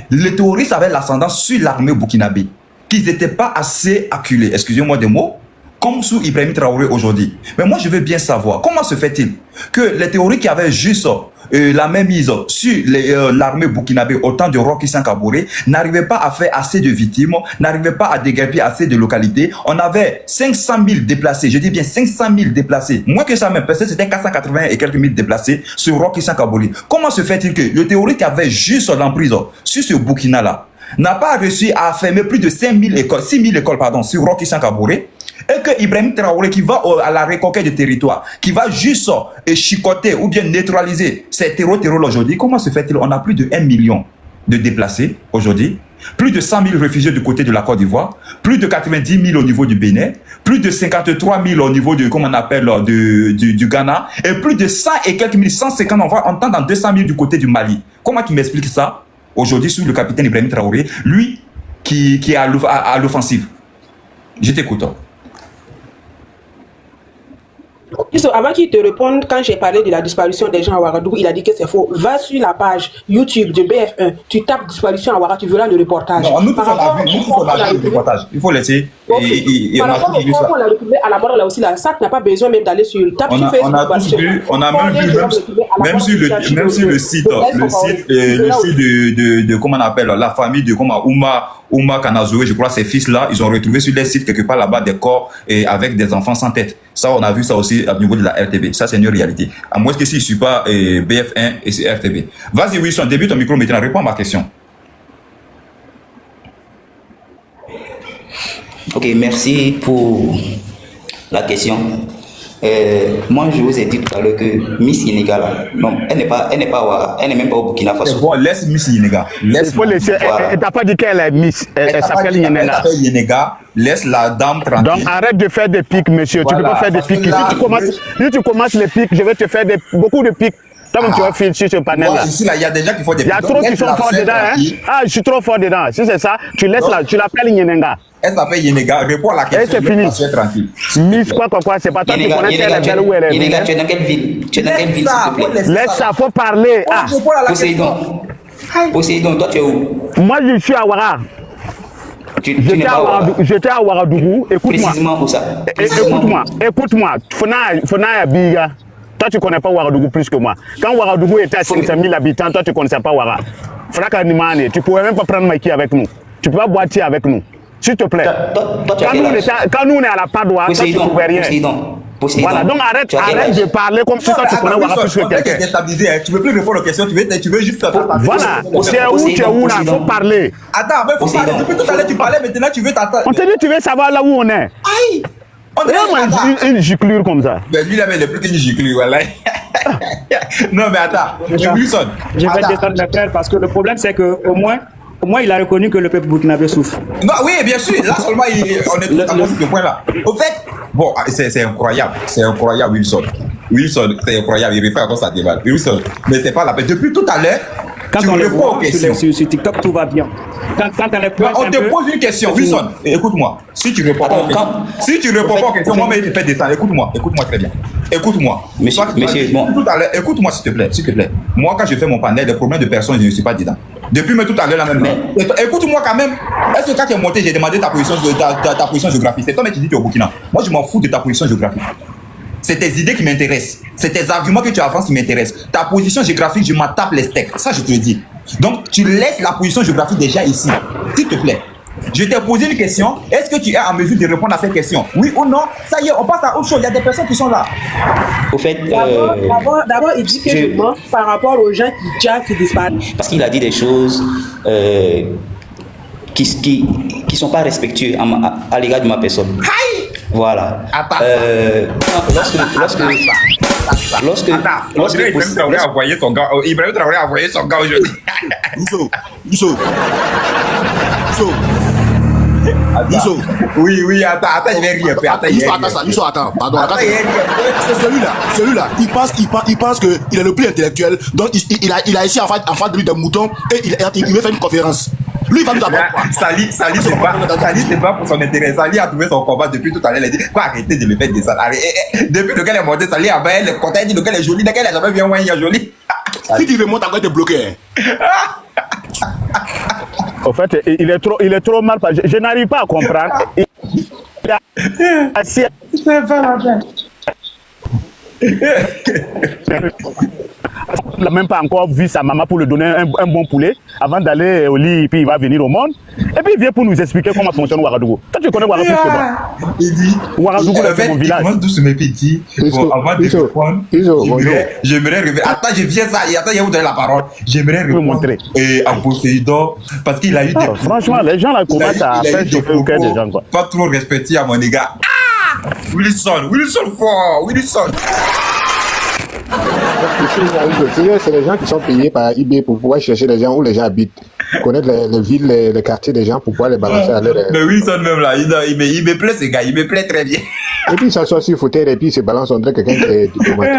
les terroristes avaient l'ascendance sur l'armée burkinabé, qu'ils n'étaient pas assez acculés, excusez-moi des mots, comme sous Ibrahim Traoré aujourd'hui. Mais moi, je veux bien savoir, comment se fait-il que les terroristes qui avaient juste la même mise sur l'armée burkinabé au temps de Roch Christian Kaboré n'arrivaient pas à faire assez de victimes, n'arrivaient pas à déguerpir assez de localités. On avait 500 000 déplacés, je dis bien 500 000 déplacés, moins que ça même, parce que c'était 480 et quelques mille déplacés sur Roch Christian Kaboré. Comment se fait-il que le terroriste qui avait juste l'emprise sur ce Burkina-là n'a pas réussi à fermer plus de 6 000 écoles sur Roch Christian Kaboré, et que Ibrahim Traoré qui va à la reconquête du territoire, qui va juste chicoter ou bien neutraliser ces terroristes aujourd'hui, comment se fait-il? On a plus de 1 million de déplacés aujourd'hui, plus de 100 000 réfugiés du côté de la Côte d'Ivoire, plus de 90 000 au niveau du Bénin, plus de 53 000 au niveau de, comment on appelle, du Ghana, et plus de 100 et quelques mille, 150, on va entendre dans 200 000 du côté du Mali. Comment tu m'expliques ça aujourd'hui sur le capitaine Ibrahim Traoré, lui qui est à l'offensive? Je t'écoute. Avant qu'il te réponde, quand j'ai parlé de la disparition des gens à Ouagadougou, il a dit que c'est faux. Va sur la page YouTube de BF1, tu tapes disparition à Ouagadougou, tu verras le reportage. Non, nous tous on a vu le reportage. Il faut laisser. Par rapport au corps qu'on a retrouvé à la mort là aussi, là, ça n'a pas besoin même d'aller sur le tape sur Facebook. On a tous vu, on a même vu, même sur le site de comment on appelle, la famille de comment Ouma Kanazoué, je crois ces fils-là, ils ont retrouvé sur les sites quelque part là-bas des corps et avec des enfants sans tête. Ça, on a vu ça aussi au niveau de la RTB. Ça, c'est une réalité. À moins que s'il ne suit pas BF1 et c'est RTB. Vas-y, Wilson, débute ton micro maintenant. Réponds à ma question. Ok, merci pour la question. Moi, je vous ai dit tout à l'heure que Miss Sénégal, non, elle n'est même pas au Burkina Faso. Bon, laisse Miss Sénégal. Il faut laisser. Elle t'a pas dit qu'elle est Miss. Elle s'appelle Yenenga. Laisse la dame tranquille. Donc arrête de faire des pics, monsieur. Voilà. Tu peux pas faire des pics. Si tu commences les pics, je vais te faire beaucoup de pics. Toi, tu vas filer sur ce panel-là. Ici, là, il y a des gens qui font des... Il y a trop qui sont forts dedans, hein. Ah, je suis trop fort dedans. Si c'est ça, tu laisses là, tu l'appelles Nyenenga. Elle s'appelle Yenega, réponds à la question. C'est fini. Tranquille. Miss quoi, c'est pas toi qui connais quelle est où elle est. Yenega, tu es dans quelle ville? Tu es dans quelle ville, s'il te plaît? Laisse ça, faut parler. Ah. Poséidon. Poséidon, toi, tu es où? Moi, je suis à Ouara. J'étais à Ouagadougou. Écoute-moi. Précisément où ça? Écoute-moi. Fona Biga. Toi, tu ne connais pas Ouagadougou plus que moi. Quand Ouagadougou était à 500 000 habitants, toi, tu ne connaissais pas Ouara. Fraka Nimane, tu ne pouvais même pas prendre Maïki avec nous. Tu ne peux pas boire avec nous. S'il te plaît. Quand nous, on est à la Padoua, toi, tu ne pouvais rien. Voilà, donc arrête de parler comme si toi, tu connais Ouara plus que quelqu'un. Tu ne veux plus répondre aux questions, tu veux juste faire ta... Voilà, c'est où tu es où là, il faut parler. Attends, mais il faut parler. Depuis tout à l'heure, tu parlais, maintenant tu veux t'attendre. On te dit, tu veux savoir là où on est. Aïe! On dirait une giclure comme ça. Mais lui, là, il est plus qu'une giclure, voilà. Non, mais attends, je vais descendre mes frères parce que le problème, c'est qu'au moins, il a reconnu que le peuple burkinabé souffre. Non, oui, bien sûr. Là seulement, on est tous d'accord sur ce point-là. Au fait, bon, c'est incroyable. C'est incroyable, Wilson. Wilson, c'est incroyable. Il refait encore sa débat. Wilson, mais c'est pas la peine. Depuis tout à l'heure, quand on le voit sur TikTok, tout va bien. Quand on te pose une question, Wilson, écoute-moi. Si tu réponds pas aux questions, moi, je fais descendre. Écoute-moi très bien. Écoute-moi. Monsieur, tout à l'heure, écoute-moi, s'il te plaît. Moi, quand je fais mon panel, les problèmes de personnes, je ne suis pas dedans. Depuis tout à l'heure, là même. Écoute-moi quand même. Est-ce que quand tu es monté, j'ai demandé ta position géographique? C'est toi qui dis que tu es au Burkina. Moi, je m'en fous de ta position géographique. C'est tes idées qui m'intéressent. C'est tes arguments que tu avances qui m'intéressent. Ta position géographique, je m'en tape les steaks. Ça, je te le dis. Donc, tu laisses la position géographique déjà ici. S'il te plaît. Je t'ai posé une question. Est-ce que tu es en mesure de répondre à cette question? Oui ou non? Ça y est, on passe à autre chose. Il y a des personnes qui sont là. Au fait, d'abord, il dit que je mens par rapport aux gens qui disparaissent. Parce qu'il a dit des choses qui sont pas respectueux à l'égard de ma personne. Aïe! Voilà. Lorsque Ibrahim Traoré a envoyé son gars. Ibrahim Traoré a envoyé son gars aujourd'hui. Youssou. Oui, attends, je vais rire. Attends, pardon. Celui-là, il pense qu'il est le plus intellectuel. Donc, il a ici en face de lui des moutons et il veut faire une conférence. Lui, il va nous apprendre quoi? Sali, c'est pas pour son intérêt. Sali a trouvé son combat depuis tout à l'heure. Il a dit, quoi, arrêtez de le faire descendre. Depuis lequel est monté, Sali a baillé le contact, il dit lequel est joli, lequel est jamais bien, ouais, il est joli. Si tu remontes, encore te bloquer. En fait, il est trop mal. Je n'arrive pas à comprendre. C'est pas la peine. Il n'a même pas encore vu sa maman pour lui donner un bon poulet avant d'aller au lit, puis il va venir au monde. Et puis il vient pour nous expliquer comment fonctionne Ouagadougou. Toi, tu connais Ouagadougou que moi. Il dit Ouagadougou, c'est mon village. Il commence doucement petit. Bon, avant de répondre, j'aimerais rêver. Attends, je viens ça. Attends, il y a où donner la parole. J'aimerais répondre en Poséidon parce qu'il a eu des... Franchement, les gens là commencent à faire chauffer au cœur des gens. Pas trop respecté à mon égard. Wilson fort. Wilson. C'est les gens qui sont payés par eBay pour pouvoir chercher les gens où les gens habitent, connaître les villes, les quartiers des gens pour pouvoir les balancer à leur... Mais Wilson même là, il me plaît ce gars, il me plaît très bien. Et puis il s'assoit sur le fauteuil et puis il se balance, on dirait quelqu'un qui est diplomate.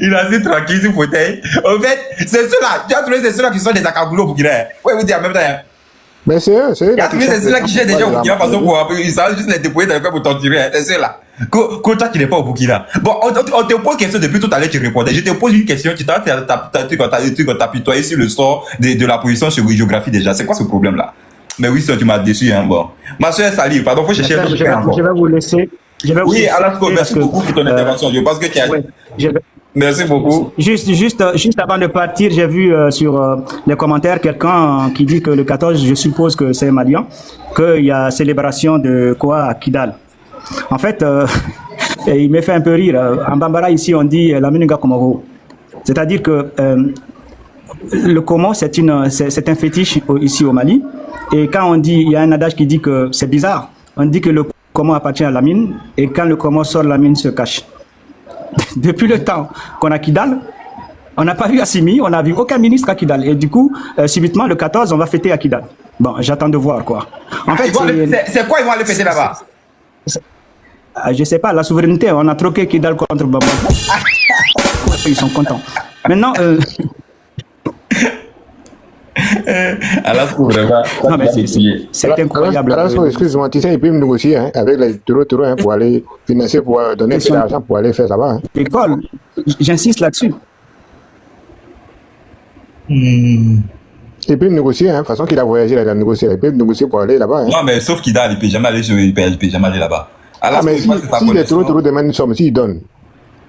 Il est assez tranquille sur le fauteuil. En fait, c'est ceux-là, tu as trouvé c'est ceux-là qui sont des acaboulots pour qu'il ait. Oui, vous dites en même temps. Mais c'est eux. Il a trouvé c'est ceux-là qui cherchent des gens au Burkina Faso pour... Ils savent juste les déployer dans le coin pour torturer. C'est ceux-là. Toi qui n'es pas au Burkina. Bon, on te pose une question depuis tout à l'heure, tu répondais. Je te pose une question, tu t'as pitoyé sur le sort de la position sur la géographie déjà. C'est quoi ce problème-là? Mais oui, ça, tu m'as déçu, hein. Bon. Ma soeur Sali, pardon, faut chercher je vais vous laisser. Oui, Alasko, merci beaucoup pour ton intervention. Je pense que tu as... Merci beaucoup. Juste avant de partir, j'ai vu sur les commentaires quelqu'un qui dit que le 14, je suppose que c'est Malian, qu'il y a célébration de quoi à Kidal. En fait, il me fait un peu rire. En Bambara, ici, on dit la Menuga Komoro. C'est-à-dire que le Komo, c'est un fétiche ici au Mali. Et quand on dit, il y a un adage qui dit que c'est bizarre, on dit que le Komo appartient à la mine, et quand le Komo sort, la mine se cache. Depuis le temps qu'on a Kidal, on n'a pas vu Assimi, on n'a vu aucun ministre à Kidal. Et du coup, subitement, le 14, on va fêter à Kidal. Bon, j'attends de voir, quoi. En fait, c'est quoi ils vont aller fêter là-bas? Je sais pas, la souveraineté, on a troqué Kidal contre Bamako. Ils sont contents. Maintenant, Alasco, vraiment. non, mais c'est incroyable. Alors, excuse-moi, tu sais, ils peuvent négocier hein, avec les taureaux hein, pour aller financer, pour donner un peu d'argent pour aller faire là-bas. Hein. L'école, j'insiste là-dessus. Ils peuvent négocier, hein, de toute façon qu'il a voyagé, il a négocié, ils peuvent négocier pour aller là-bas. Hein. Non, mais sauf qu'il ne peut jamais aller là-bas. Alors, mais si les taureaux demandent une somme, s'ils donnent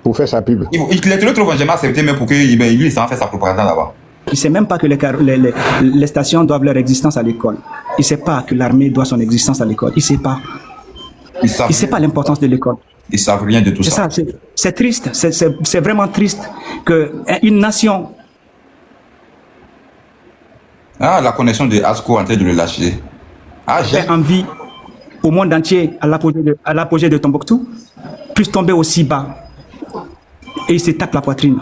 pour faire sa pub. Les taureaux vont jamais accepter, même pour qu'il lui, ça en fait sa propagande là-bas. Il ne sait même pas que les stations doivent leur existence à l'école. Il ne sait pas que l'armée doit son existence à l'école. Il ne sait pas. Il ne sait pas l'importance de l'école. Ils ne savent rien de tout ça. C'est triste. C'est vraiment triste qu'une nation... Ah, la connexion de Asco en train de le lâcher. Ah, j'ai envie au monde entier à l'apogée de Tombouctou puisse tomber aussi bas. Et il se tape la poitrine.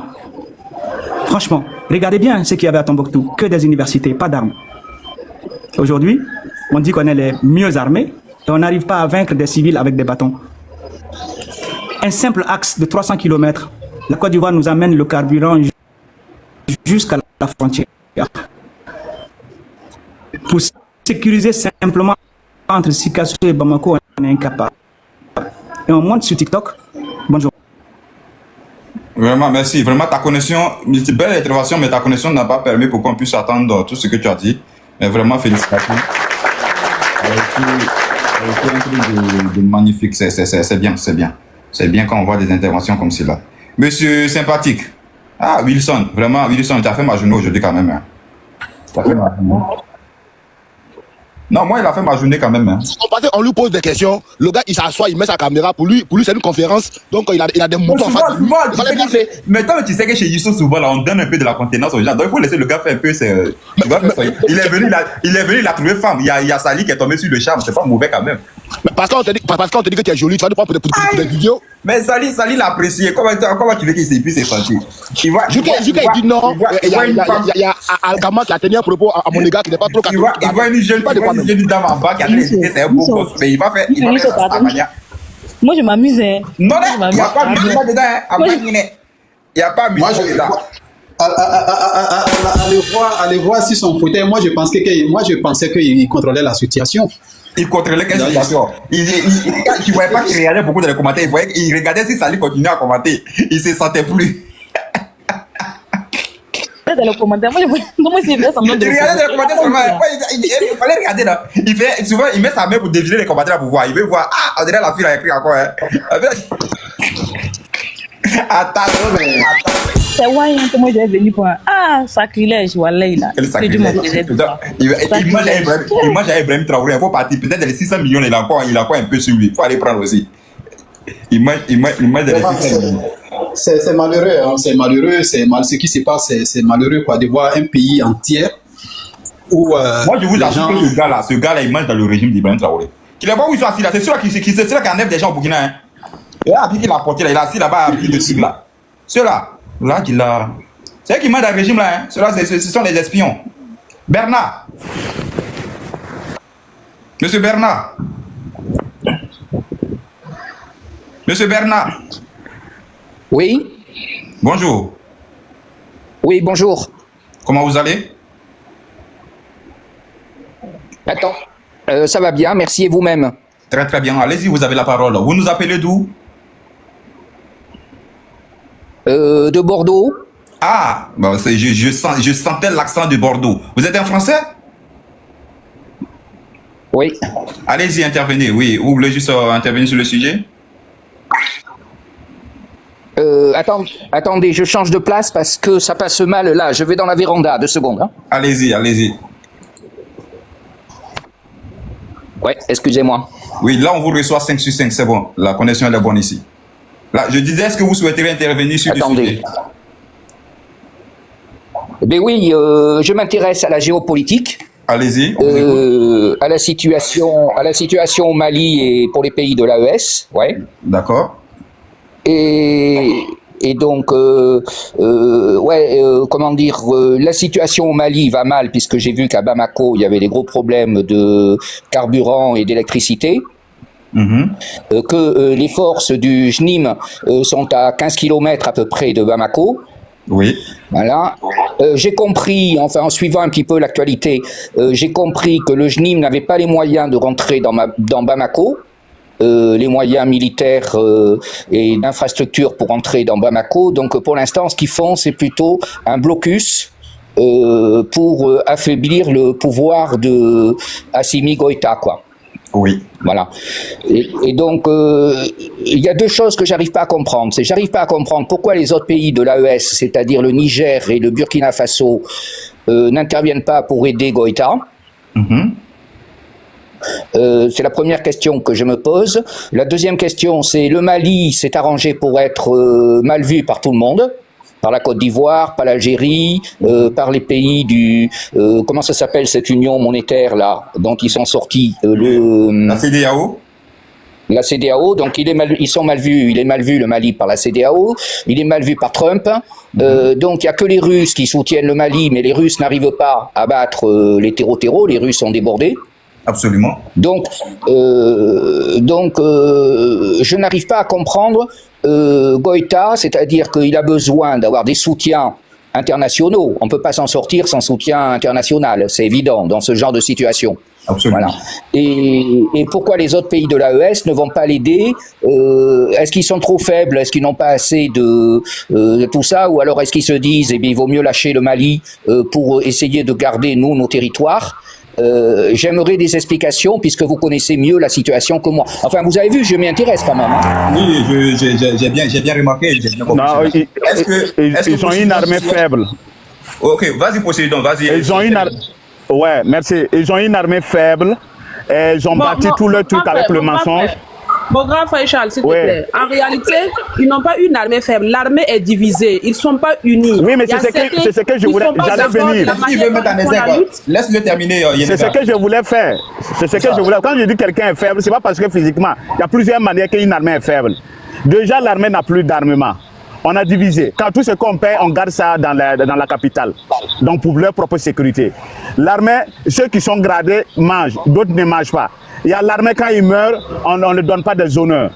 Franchement, regardez bien ce qu'il y avait à Tombouctou. Que des universités, pas d'armes. Aujourd'hui, on dit qu'on est les mieux armés et on n'arrive pas à vaincre des civils avec des bâtons. Un simple axe de 300 km, la Côte d'Ivoire nous amène le carburant jusqu'à la frontière. Pour sécuriser simplement entre Sikasso et Bamako, on est incapable. Et on monte sur TikTok. Bonjour. Vraiment, merci. Vraiment, ta connexion, belle intervention, mais ta connexion n'a pas permis pour qu'on puisse attendre tout ce que tu as dit. Mais vraiment, félicitations. De magnifique, c'est bien, c'est bien. C'est bien quand on voit des interventions comme celle-là. Monsieur sympathique. Ah, Wilson, vraiment, Wilson, tu as fait ma journée aujourd'hui quand même. Hein. Tu as fait ma journée. Non, moi, il a fait ma journée quand même. Hein. On lui pose des questions, le gars, il s'assoit, il met sa caméra. Pour lui c'est une conférence. Donc, il a des moutons en face. Mais toi, tu sais que chez Youssou, souvent, là, on donne un peu de la contenance aux gens. Donc, il faut laisser le gars faire un peu. Il est venu, il a trouvé femme. Il y a Sali qui est tombé sur le charme. C'est pas mauvais quand même. Mais parce qu'on te dit que tu es joli, tu vas nous prendre pour des vidéos. Mais Sali l'a apprécié. Comment tu veux qu'il s'est senti? Jusqu'à il dit non. Il y a Algama qui a tenu un propos à mon égard qui n'est pas trop catholique. Il voit une jeune dame en bas qui a dit que c'est un beau gosse. Mais il va faire ça à sa manière. Moi, je m'amuse. Hein. Non, il n'y a pas de musulman dedans. Il n'y a pas de musulman dedans. Allez voir si son fauteuil. Moi, je pensais qu'il contrôlait la situation. Il contrôlait quelle situation? Il ne voyait pas qu'il regardait beaucoup dans les commentaires. Il regardait si Sali continuait à commenter. Il ne se sentait plus. Dans les commentaires, moi, comment il fait semblant de... Il regardait dans les commentaires seulement. Il fallait regarder là. Souvent, il met sa main pour déviler les commentaires pour voir. Il veut voir. Ah, on dirait la fille a écrit encore. Hein. Attends. C'est ouais, comment il est venu pour un... Ah, sacrilège, voilà, il a. Quel sacrilège. Il mange à Ibrahim Traoré. Il faut partir. Peut-être les 600 millions, il a encore un peu sur lui. Il faut aller prendre aussi. Il mange des 600 millions. C'est malheureux, hein, c'est malheureux, ce qui se passe, c'est malheureux quoi, de voir un pays entier où. Moi, je vous assure que ce gars-là, il mange dans le régime d'Ibrahim Traoré. Tu les vois où ils sont assis là, c'est sûr qu'il enlève des gens au Burkina. Hein. Et là, il a porté là, il est assis là-bas, il dessus là. Ceux-là, c'est eux qui mangent dans le régime là, hein. Ceux-là, ce sont les espions. Bernard. Monsieur Bernard. Monsieur Bernard. Oui. Bonjour. Oui, bonjour. Comment vous allez? Attends, ça va bien, merci, et vous-même? Très très bien, allez-y, vous avez la parole. Vous nous appelez d'où? De Bordeaux. Ah, bon, je sentais l'accent de Bordeaux. Vous êtes un Français? Oui. Allez-y, intervenez, oui. Vous voulez juste intervenir sur le sujet? Attendez, je change de place parce que ça passe mal là. Je vais dans la véranda, 2 secondes. Hein. Allez-y. Ouais, excusez-moi. Oui, là on vous reçoit 5 sur 5, c'est bon. La connexion elle est bonne ici. Là, je disais, est-ce que vous souhaiteriez intervenir sur le sujet? Ben oui, je m'intéresse à la géopolitique. Allez-y. À la situation au Mali et pour les pays de l'AES. Ouais. D'accord. Et donc, comment dire, la situation au Mali va mal puisque j'ai vu qu'à Bamako, il y avait des gros problèmes de carburant et d'électricité. Que les forces du JNIM sont à 15 km à peu près de Bamako. Oui. Voilà. J'ai compris, enfin en suivant un petit peu l'actualité, j'ai compris que le JNIM n'avait pas les moyens de rentrer dans Bamako, les moyens militaires et d'infrastructures pour entrer dans Bamako. Donc pour l'instant, ce qu'ils font, c'est plutôt un blocus pour affaiblir le pouvoir de Assimi Goïta, quoi. Oui. Voilà. Et donc, il y a deux choses que j'arrive pas à comprendre. C'est j'arrive pas à comprendre pourquoi les autres pays de l'AES, c'est-à-dire le Niger et le Burkina Faso, n'interviennent pas pour aider Goïta. C'est la première question que je me pose. La deuxième question, c'est le Mali s'est arrangé pour être mal vu par tout le monde. Par la Côte d'Ivoire, par l'Algérie, par les pays du... comment ça s'appelle cette union monétaire là, dont ils sont sortis la CEDEAO. La CEDEAO, donc ils sont mal vus. Il est mal vu le Mali par la CEDEAO, il est mal vu par Trump. Donc il n'y a que les Russes qui soutiennent le Mali, mais les Russes n'arrivent pas à battre les terreaux. Les Russes sont débordés. Absolument. Donc je n'arrive pas à comprendre Goïta, c'est-à-dire qu'il a besoin d'avoir des soutiens internationaux. On ne peut pas s'en sortir sans soutien international, c'est évident dans ce genre de situation. Absolument. Voilà. Et pourquoi les autres pays de l'AES ne vont pas l'aider? Est-ce qu'ils sont trop faibles? Est-ce qu'ils n'ont pas assez de tout ça? Ou alors est-ce qu'ils se disent, eh bien, il vaut mieux lâcher le Mali pour essayer de garder, nous, nos territoires? J'aimerais des explications puisque vous connaissez mieux la situation que moi. Enfin, vous avez vu, je m'y intéresse quand même. Hein. Oui, j'ai bien remarqué. J'ai bien compris. Non, ils ont une armée faible. Ok, vas-y, Poséidon, vas-y. Ils ont une ouais, merci. Ils ont une armée faible. Et ils ont bâti tout le truc avec le mensonge. Mon grand frère Charles, s'il te plaît. En réalité, ils n'ont pas une armée faible. L'armée est divisée. Ils ne sont pas unis. Oui, mais c'est ce que je voulais. J'allais venir. Il veut mettre en exemple. Laisse-le terminer. C'est ce que je voulais faire. C'est ce que je voulais. Quand je dis quelqu'un est faible, c'est pas parce que physiquement. Il y a plusieurs manières qu'une armée est faible. Déjà, l'armée n'a plus d'armement. On a divisé. Quand tout ce qu'on paie, on garde ça dans la capitale. Donc pour leur propre sécurité. L'armée, ceux qui sont gradés mangent, d'autres ne mangent pas. Il y a l'armée, quand ils meurent, on ne donne pas des honneurs.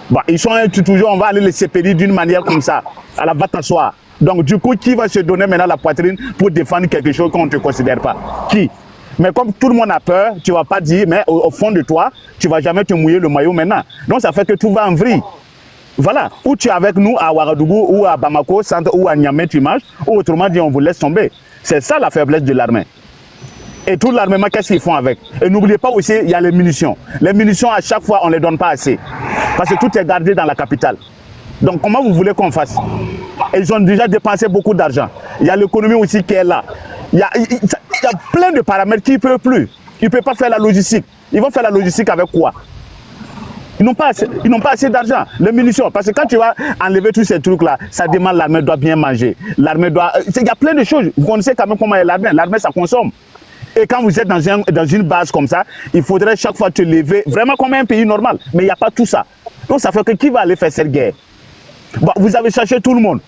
Bon, ils sont toujours, on va aller les séparer d'une manière comme ça, à la va t'asseoir. Donc du coup, qui va se donner maintenant la poitrine pour défendre quelque chose qu'on ne te considère pas? Qui? Mais comme tout le monde a peur, tu ne vas pas dire, mais au fond de toi, tu ne vas jamais te mouiller le maillot maintenant. Donc ça fait que tout va en vrille. Voilà, ou tu es avec nous à Ouagadougou ou à Bamako, ou à Niamey, tu marches, ou autrement dit, on vous laisse tomber. C'est ça la faiblesse de l'armée. Et tout l'armement, qu'est-ce qu'ils font avec? Et n'oubliez pas aussi, il y a les munitions. Les munitions, à chaque fois, on ne les donne pas assez. Parce que tout est gardé dans la capitale. Donc comment vous voulez qu'on fasse? Et ils ont déjà dépensé beaucoup d'argent. Il y a l'économie aussi qui est là. Il y a plein de paramètres qui ne peuvent plus. Ils ne peuvent pas faire la logistique. Ils vont faire la logistique avec quoi? Ils n'ont pas assez d'argent, les munitions. Parce que quand tu vas enlever tous ces trucs-là, ça demande l'armée doit bien manger. L'armée doit... Il y a plein de choses. Vous connaissez quand même comment est l'armée. L'armée, ça consomme. Et quand vous êtes dans une base comme ça, il faudrait chaque fois te lever, vraiment comme un pays normal. Mais il n'y a pas tout ça. Donc ça fait que qui va aller faire cette guerre? Bon, vous avez cherché tout le monde.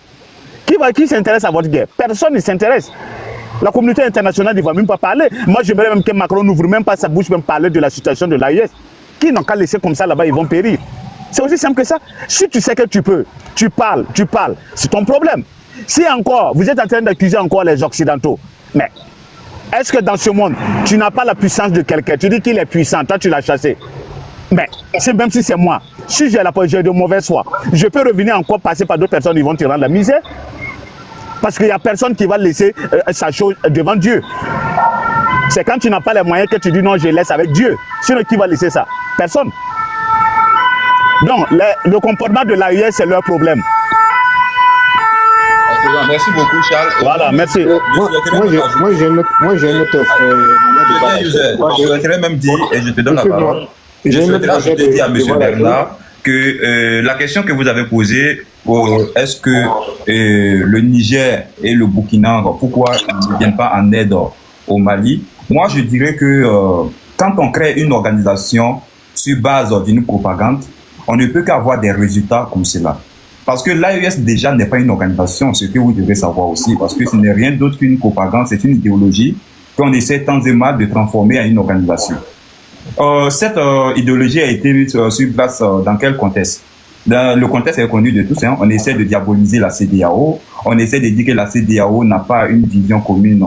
Qui s'intéresse à votre guerre? Personne ne s'intéresse. La communauté internationale ne va même pas parler. Moi, j'aimerais même que Macron n'ouvre même pas sa bouche, même parler de la situation de l'AES. Qui n'ont qu'à laisser comme ça là-bas, ils vont périr. C'est aussi simple que ça. Si tu sais que tu peux, tu parles, c'est ton problème. Si encore, vous êtes en train d'accuser encore les Occidentaux, mais est-ce que dans ce monde, tu n'as pas la puissance de quelqu'un? Tu dis qu'il est puissant, toi tu l'as chassé. Mais même si c'est moi, si j'ai de mauvaise foi, je peux revenir encore passer par d'autres personnes, ils vont te rendre la misère. Parce qu'il n'y a personne qui va laisser sa chose devant Dieu. C'est quand tu n'as pas les moyens que tu dis non, je laisse avec Dieu. Sinon, qui va laisser ça? Personne. Donc, le comportement de l'AES, c'est leur problème. Merci beaucoup, Charles. Voilà, merci. Moi, j'ai une autre je voudrais même dire, et je te donne la parole, je souhaiterais dire à M. Bernard que la question que vous avez posée, est-ce que le Niger et le Burkina, pourquoi ils ne viennent pas en aide au Mali? Moi, je dirais que quand on crée une organisation sur base d'une propagande, on ne peut qu'avoir des résultats comme cela. Parce que l'AES déjà n'est pas une organisation, ce que vous devez savoir aussi, parce que ce n'est rien d'autre qu'une propagande, c'est une idéologie qu'on essaie tant et mal de transformer en une organisation. Cette idéologie a été mise sur place dans quel contexte? Dans le contexte est connu de tous, hein, on essaie de diaboliser la CEDEAO, on essaie de dire que la CEDEAO n'a pas une vision commune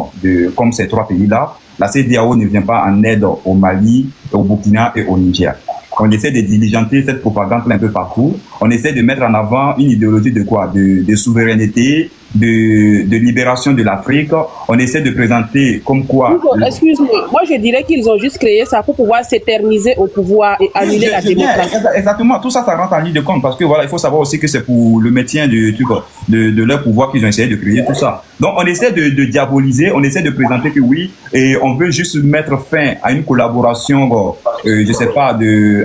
comme ces trois pays-là. La CEDEAO ne vient pas en aide au Mali, au Burkina et au Niger. On essaie de diligenter cette propagande un peu partout. On essaie de mettre en avant une idéologie de quoi? De souveraineté, de libération de l'Afrique. On essaie de présenter comme quoi... Excuse-moi, moi je dirais qu'ils ont juste créé ça pour pouvoir s'éterniser au pouvoir et annuler la démocratie. Exactement, tout ça, ça rentre en ligne de compte parce que voilà, il faut savoir aussi que c'est pour le maintien de leur pouvoir qu'ils ont essayé de créer tout ça. Donc on essaie de diaboliser, on essaie de présenter que oui, et on veut juste mettre fin à une collaboration, je sais pas,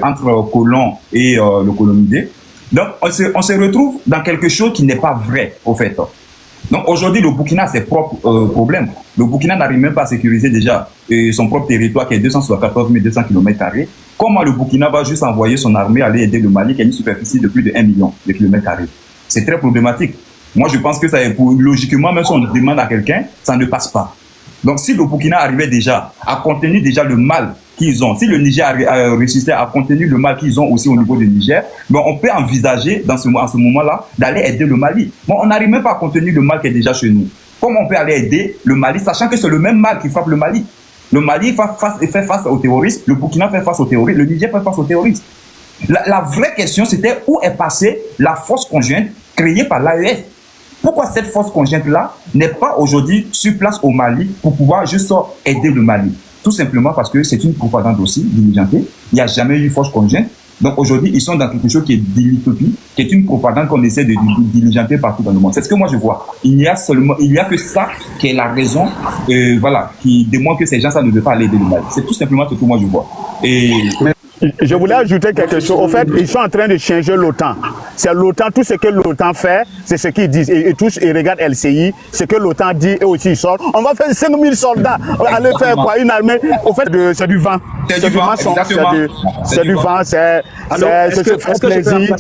entre colons et le colonisé. Donc on se retrouve dans quelque chose qui n'est pas vrai au fait. Donc aujourd'hui, le Burkina a ses propres problèmes. Le Burkina n'arrive même pas à sécuriser déjà son propre territoire qui est 274 200 km². Comment le Burkina va juste envoyer son armée aller aider le Mali qui a une superficie de plus de 1 million de km²? C'est très problématique. Moi, je pense que ça est logiquement, même si on demande à quelqu'un, ça ne passe pas. Donc si le Burkina arrivait déjà à contenir déjà le mal qu'ils ont, si le Niger a réussi à contenir le mal qu'ils ont aussi au niveau du Niger, ben on peut envisager à ce moment-là d'aller aider le Mali. Bon, on n'arrive même pas à contenir le mal qui est déjà chez nous. Comment on peut aller aider le Mali, sachant que c'est le même mal qui frappe le Mali? Le Mali fait face aux terroristes, le Burkina fait face aux terroristes, le Niger fait face aux terroristes. La vraie question, c'était où est passée la force conjointe créée par l'AES? Pourquoi cette force conjointe-là n'est pas aujourd'hui sur place au Mali pour pouvoir juste aider le Mali? Tout simplement parce que c'est une propagande aussi diligentée. Il n'y a jamais eu force conjointe. Donc aujourd'hui, ils sont dans quelque chose qui est de l'utopie, qui est une propagande qu'on essaie de diligenter partout dans le monde. C'est ce que moi je vois. Il n'y a que ça qui est la raison, voilà, qui démontre que ces gens-là ne veulent pas aller aider le Mali. C'est tout simplement ce que moi je vois. Et je voulais ajouter quelque chose. Au fait, ils sont en train de changer l'OTAN. C'est l'OTAN, tout ce que l'OTAN fait, c'est ce qu'ils disent. Et tous, ils regardent LCI, ce que l'OTAN dit, et aussi ils sortent. On va faire 5000 soldats, aller faire quoi? Une armée. Au fait, c'est du vent. C'est du vent, exactement. C'est du vent, c'est se faire plaisir.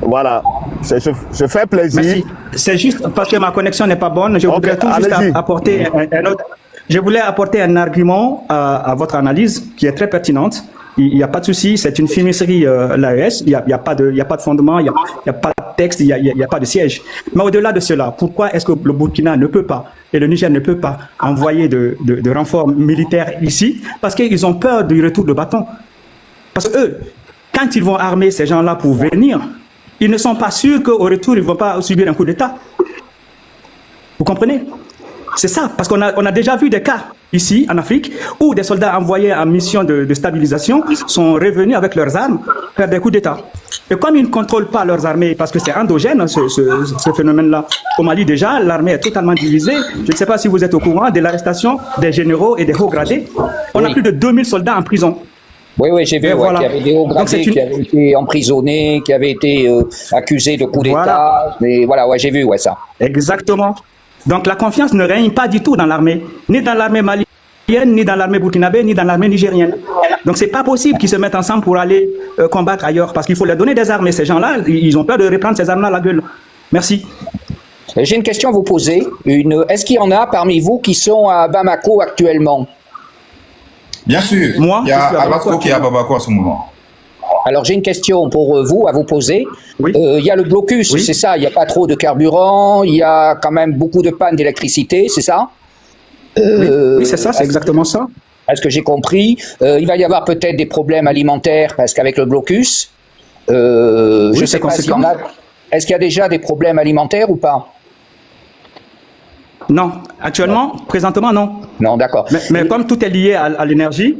Voilà, je fais plaisir. Merci. C'est juste parce que ma connexion n'est pas bonne. Je voudrais tout juste apporter un autre. Je voulais apporter un argument à votre analyse qui est très pertinente. Il n'y a pas de souci, c'est une fumisterie l'AES, il n'y a pas de fondement, il n'y a pas de texte, il n'y a pas de siège. Mais au-delà de cela, pourquoi est-ce que le Burkina ne peut pas et le Niger ne peut pas envoyer de renforts militaires ici? Parce qu'ils ont peur du retour de bâton. Parce que eux, quand ils vont armer ces gens-là pour venir, ils ne sont pas sûrs qu'au retour, ils ne vont pas subir un coup d'État. Vous comprenez? C'est ça, parce qu'on a déjà vu des cas ici, en Afrique, où des soldats envoyés en mission de stabilisation sont revenus avec leurs armes faire des coups d'État. Et comme ils ne contrôlent pas leurs armées, parce que c'est endogène, ce phénomène-là, au Mali déjà, l'armée est totalement divisée. Je ne sais pas si vous êtes au courant de l'arrestation des généraux et des hauts gradés. On a plus de 2000 soldats en prison. Oui, j'ai vu qu'il y avait des hauts gradés qui avaient été emprisonnés, qui avaient été accusés de coups d'État. Mais voilà, j'ai vu ça. Exactement. Donc la confiance ne règne pas du tout dans l'armée, ni dans l'armée malienne, ni dans l'armée burkinabé, ni dans l'armée nigérienne. Donc c'est pas possible qu'ils se mettent ensemble pour aller combattre ailleurs, parce qu'il faut leur donner des armes. Et ces gens-là, ils ont peur de reprendre ces armes-là à la gueule. Merci. J'ai une question à vous poser. Est-ce qu'il y en a parmi vous qui sont à Bamako actuellement? Bien sûr. Moi, il y a Abasko qui est à Bamako à ce moment. Alors j'ai une question pour vous à vous poser. Oui. Il y a le blocus, c'est ça? Il n'y a pas trop de carburant, il y a quand même beaucoup de pannes d'électricité, c'est ça? Oui, c'est ça, c'est exactement ça. Est-ce que j'ai compris? Il va y avoir peut-être des problèmes alimentaires parce qu'avec le blocus, je ne sais pas s'il y en a. Est-ce qu'il y a déjà des problèmes alimentaires ou pas? Non, actuellement, présentement, non. Non, d'accord. Mais comme tout est lié à l'énergie,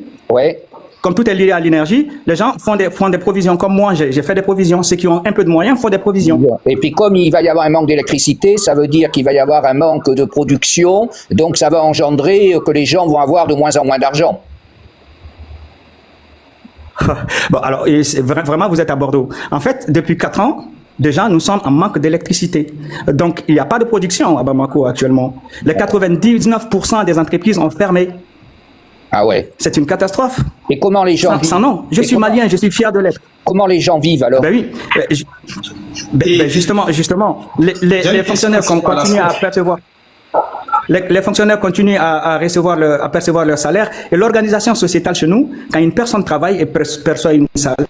comme tout est lié à l'énergie, les gens font des provisions. Comme moi, j'ai fait des provisions. Ceux qui ont un peu de moyens font des provisions. Et puis comme il va y avoir un manque d'électricité, ça veut dire qu'il va y avoir un manque de production. Donc ça va engendrer que les gens vont avoir de moins en moins d'argent. Bon, alors, vraiment, vous êtes à Bordeaux. En fait, depuis 4 ans, déjà, nous sommes en manque d'électricité. Donc, il n'y a pas de production à Bamako actuellement. Les 99% des entreprises ont fermé. Ah ouais. C'est une catastrophe. Et comment les gens vivent? Sans nom. Je suis malien, je suis fier de l'être. Comment les gens vivent alors? Ben oui. Justement, les fonctionnaires continuent à percevoir. Les fonctionnaires continuent à percevoir leur salaire. Et l'organisation sociétale chez nous, quand une personne travaille et perçoit une salaire,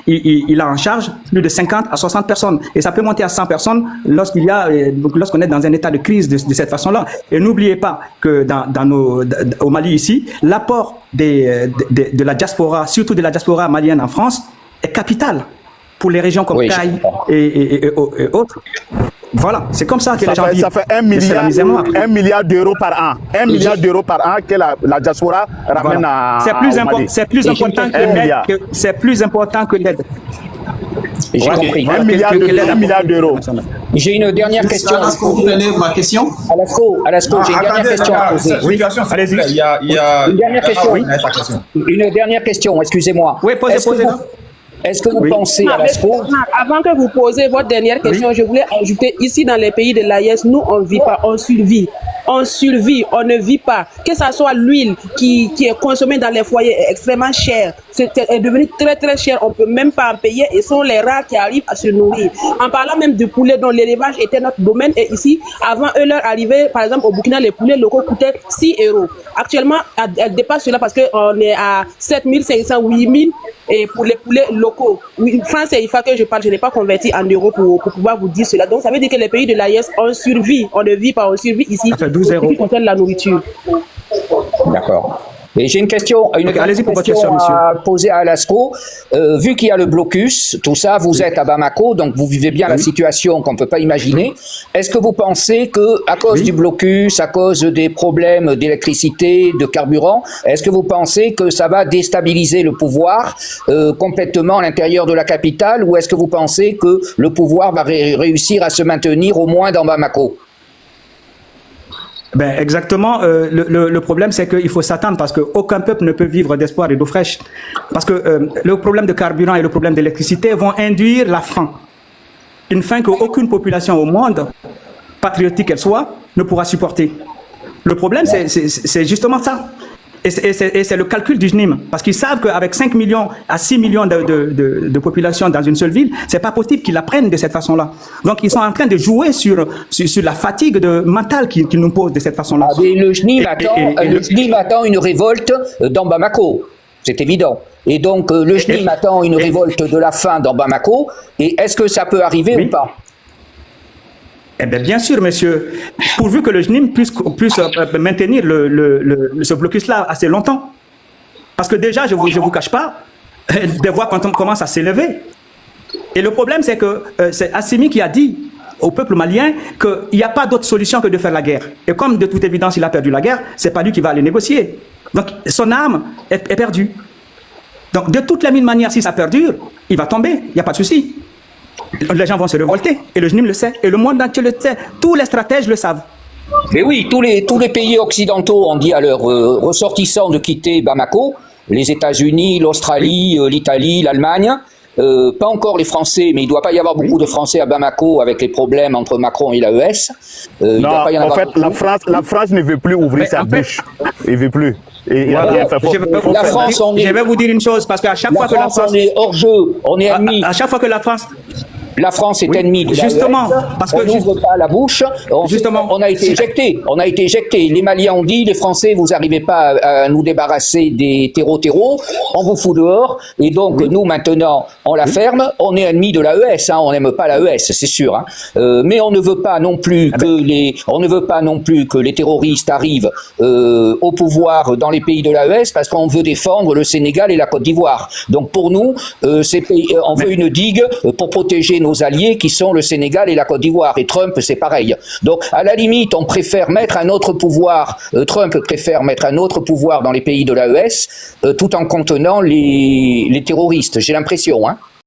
il a en charge plus de 50 à 60 personnes. Et ça peut monter à 100 personnes lorsqu'on est dans un état de crise de cette façon-là. Et n'oubliez pas que au Mali ici, l'apport de la diaspora, surtout de la diaspora malienne en France, est capital pour les régions comme Caille et autres. Voilà, c'est comme ça que les gens vivent. Ça fait 1 milliard d'euros par an. 1 milliard d'euros par an que la diaspora ramène à C'est plus important que l'aide. J'ai compris. 1 milliard d'euros. J'ai une dernière question. Alasco, vous prenez ma question? Alasco, j'ai une dernière question à poser. Allez-y. Il y a une dernière question. Une dernière question, excusez-moi. Oui, posez-la. Est-ce que vous pensez, Alasco... Avant que vous posez votre dernière question, je voulais ajouter, ici dans les pays de l'AES, nous on ne vit pas, on survit. On survit, on ne vit pas. Que ce soit l'huile qui est consommée dans les foyers est extrêmement chère. C'est devenu très très cher, on ne peut même pas en payer et ce sont les rares qui arrivent à se nourrir. En parlant même du poulet dont l'élevage était notre domaine et ici, avant eux leur arrivée, par exemple au Burkina, les poulets locaux coûtaient 6 €. Actuellement, elle dépasse cela parce qu'on est à 7 500, 8 000 et pour les poulets locaux. Oui, France et IFA que je parle, je n'ai pas converti en euros pour pouvoir vous dire cela. Donc ça veut dire que les pays de l'AES, on survit, on ne vit pas, on survit ici. Ça fait 12 € qui concerne la nourriture. D'accord. Et j'ai une question, à poser à Alasco. Vu qu'il y a le blocus, tout ça, vous êtes à Bamako, donc vous vivez bien la situation qu'on ne peut pas imaginer. Est-ce que vous pensez que, à cause du blocus, à cause des problèmes d'électricité, de carburant, est-ce que vous pensez que ça va déstabiliser le pouvoir complètement à l'intérieur de la capitale, ou est-ce que vous pensez que le pouvoir va réussir à se maintenir au moins dans Bamako? Ben exactement. Le problème, c'est qu'il faut s'attendre parce qu'aucun peuple ne peut vivre d'espoir et d'eau fraîche. Parce que le problème de carburant et le problème d'électricité vont induire la faim. Une faim qu'aucune population au monde, patriotique qu'elle soit, ne pourra supporter. Le problème, c'est justement ça. Et c'est le calcul du JNIM. Parce qu'ils savent qu'avec 5 millions à 6 millions de population dans une seule ville, c'est pas possible qu'ils la prennent de cette façon-là. Donc, ils sont en train de jouer sur la fatigue mentale qu'ils nous posent de cette façon-là. Ah, le JNIM attend une révolte dans Bamako. C'est évident. Et donc, le JNIM attend une révolte de la faim dans Bamako. Et est-ce que ça peut arriver ou pas? Eh bien sûr, monsieur, pourvu que le JNIM puisse maintenir ce blocus-là assez longtemps. Parce que déjà, je vous cache pas, des voix quand on commence à s'élever. Et le problème, c'est que c'est Assimi qui a dit au peuple malien qu'il n'y a pas d'autre solution que de faire la guerre. Et comme de toute évidence, il a perdu la guerre, c'est pas lui qui va aller négocier. Donc, son âme est perdue. Donc, de toutes les mille manières, si ça perdure, il va tomber, il n'y a pas de souci. Les gens vont se révolter, et le JNIM le sait, et le monde entier le sait, tous les stratèges le savent. Mais oui, tous les pays occidentaux ont dit à leurs ressortissants de quitter Bamako, les États-Unis, l'Australie, l'Italie, l'Allemagne, pas encore les Français, mais il ne doit pas y avoir beaucoup de Français à Bamako avec les problèmes entre Macron et l'AES. Non, en fait, la France ne veut plus ouvrir sa bouche, il ne veut plus. Voilà. Je vais vous dire une chose, parce qu'à chaque fois que la France... on est hors jeu, on est ennemi. À chaque fois que la France... La France est ennemie de justement, parce on n'ouvre pas la bouche, on a été éjecté. Les Maliens ont dit, les Français, vous n'arrivez pas à nous débarrasser des terreaux, on vous fout dehors, et donc nous maintenant, on la ferme, on est ennemi de l'AES, on n'aime pas l'AES, c'est sûr, mais on ne veut pas non plus que les terroristes arrivent au pouvoir dans les pays de l'AES, parce qu'on veut défendre le Sénégal et la Côte d'Ivoire. Donc pour nous, on veut une digue pour protéger nos alliés qui sont le Sénégal et la Côte d'Ivoire. Et Trump, c'est pareil. Donc, à la limite, on préfère mettre un autre pouvoir, Trump préfère mettre un autre pouvoir dans les pays de l'AES, tout en contenant les terroristes. J'ai l'impression,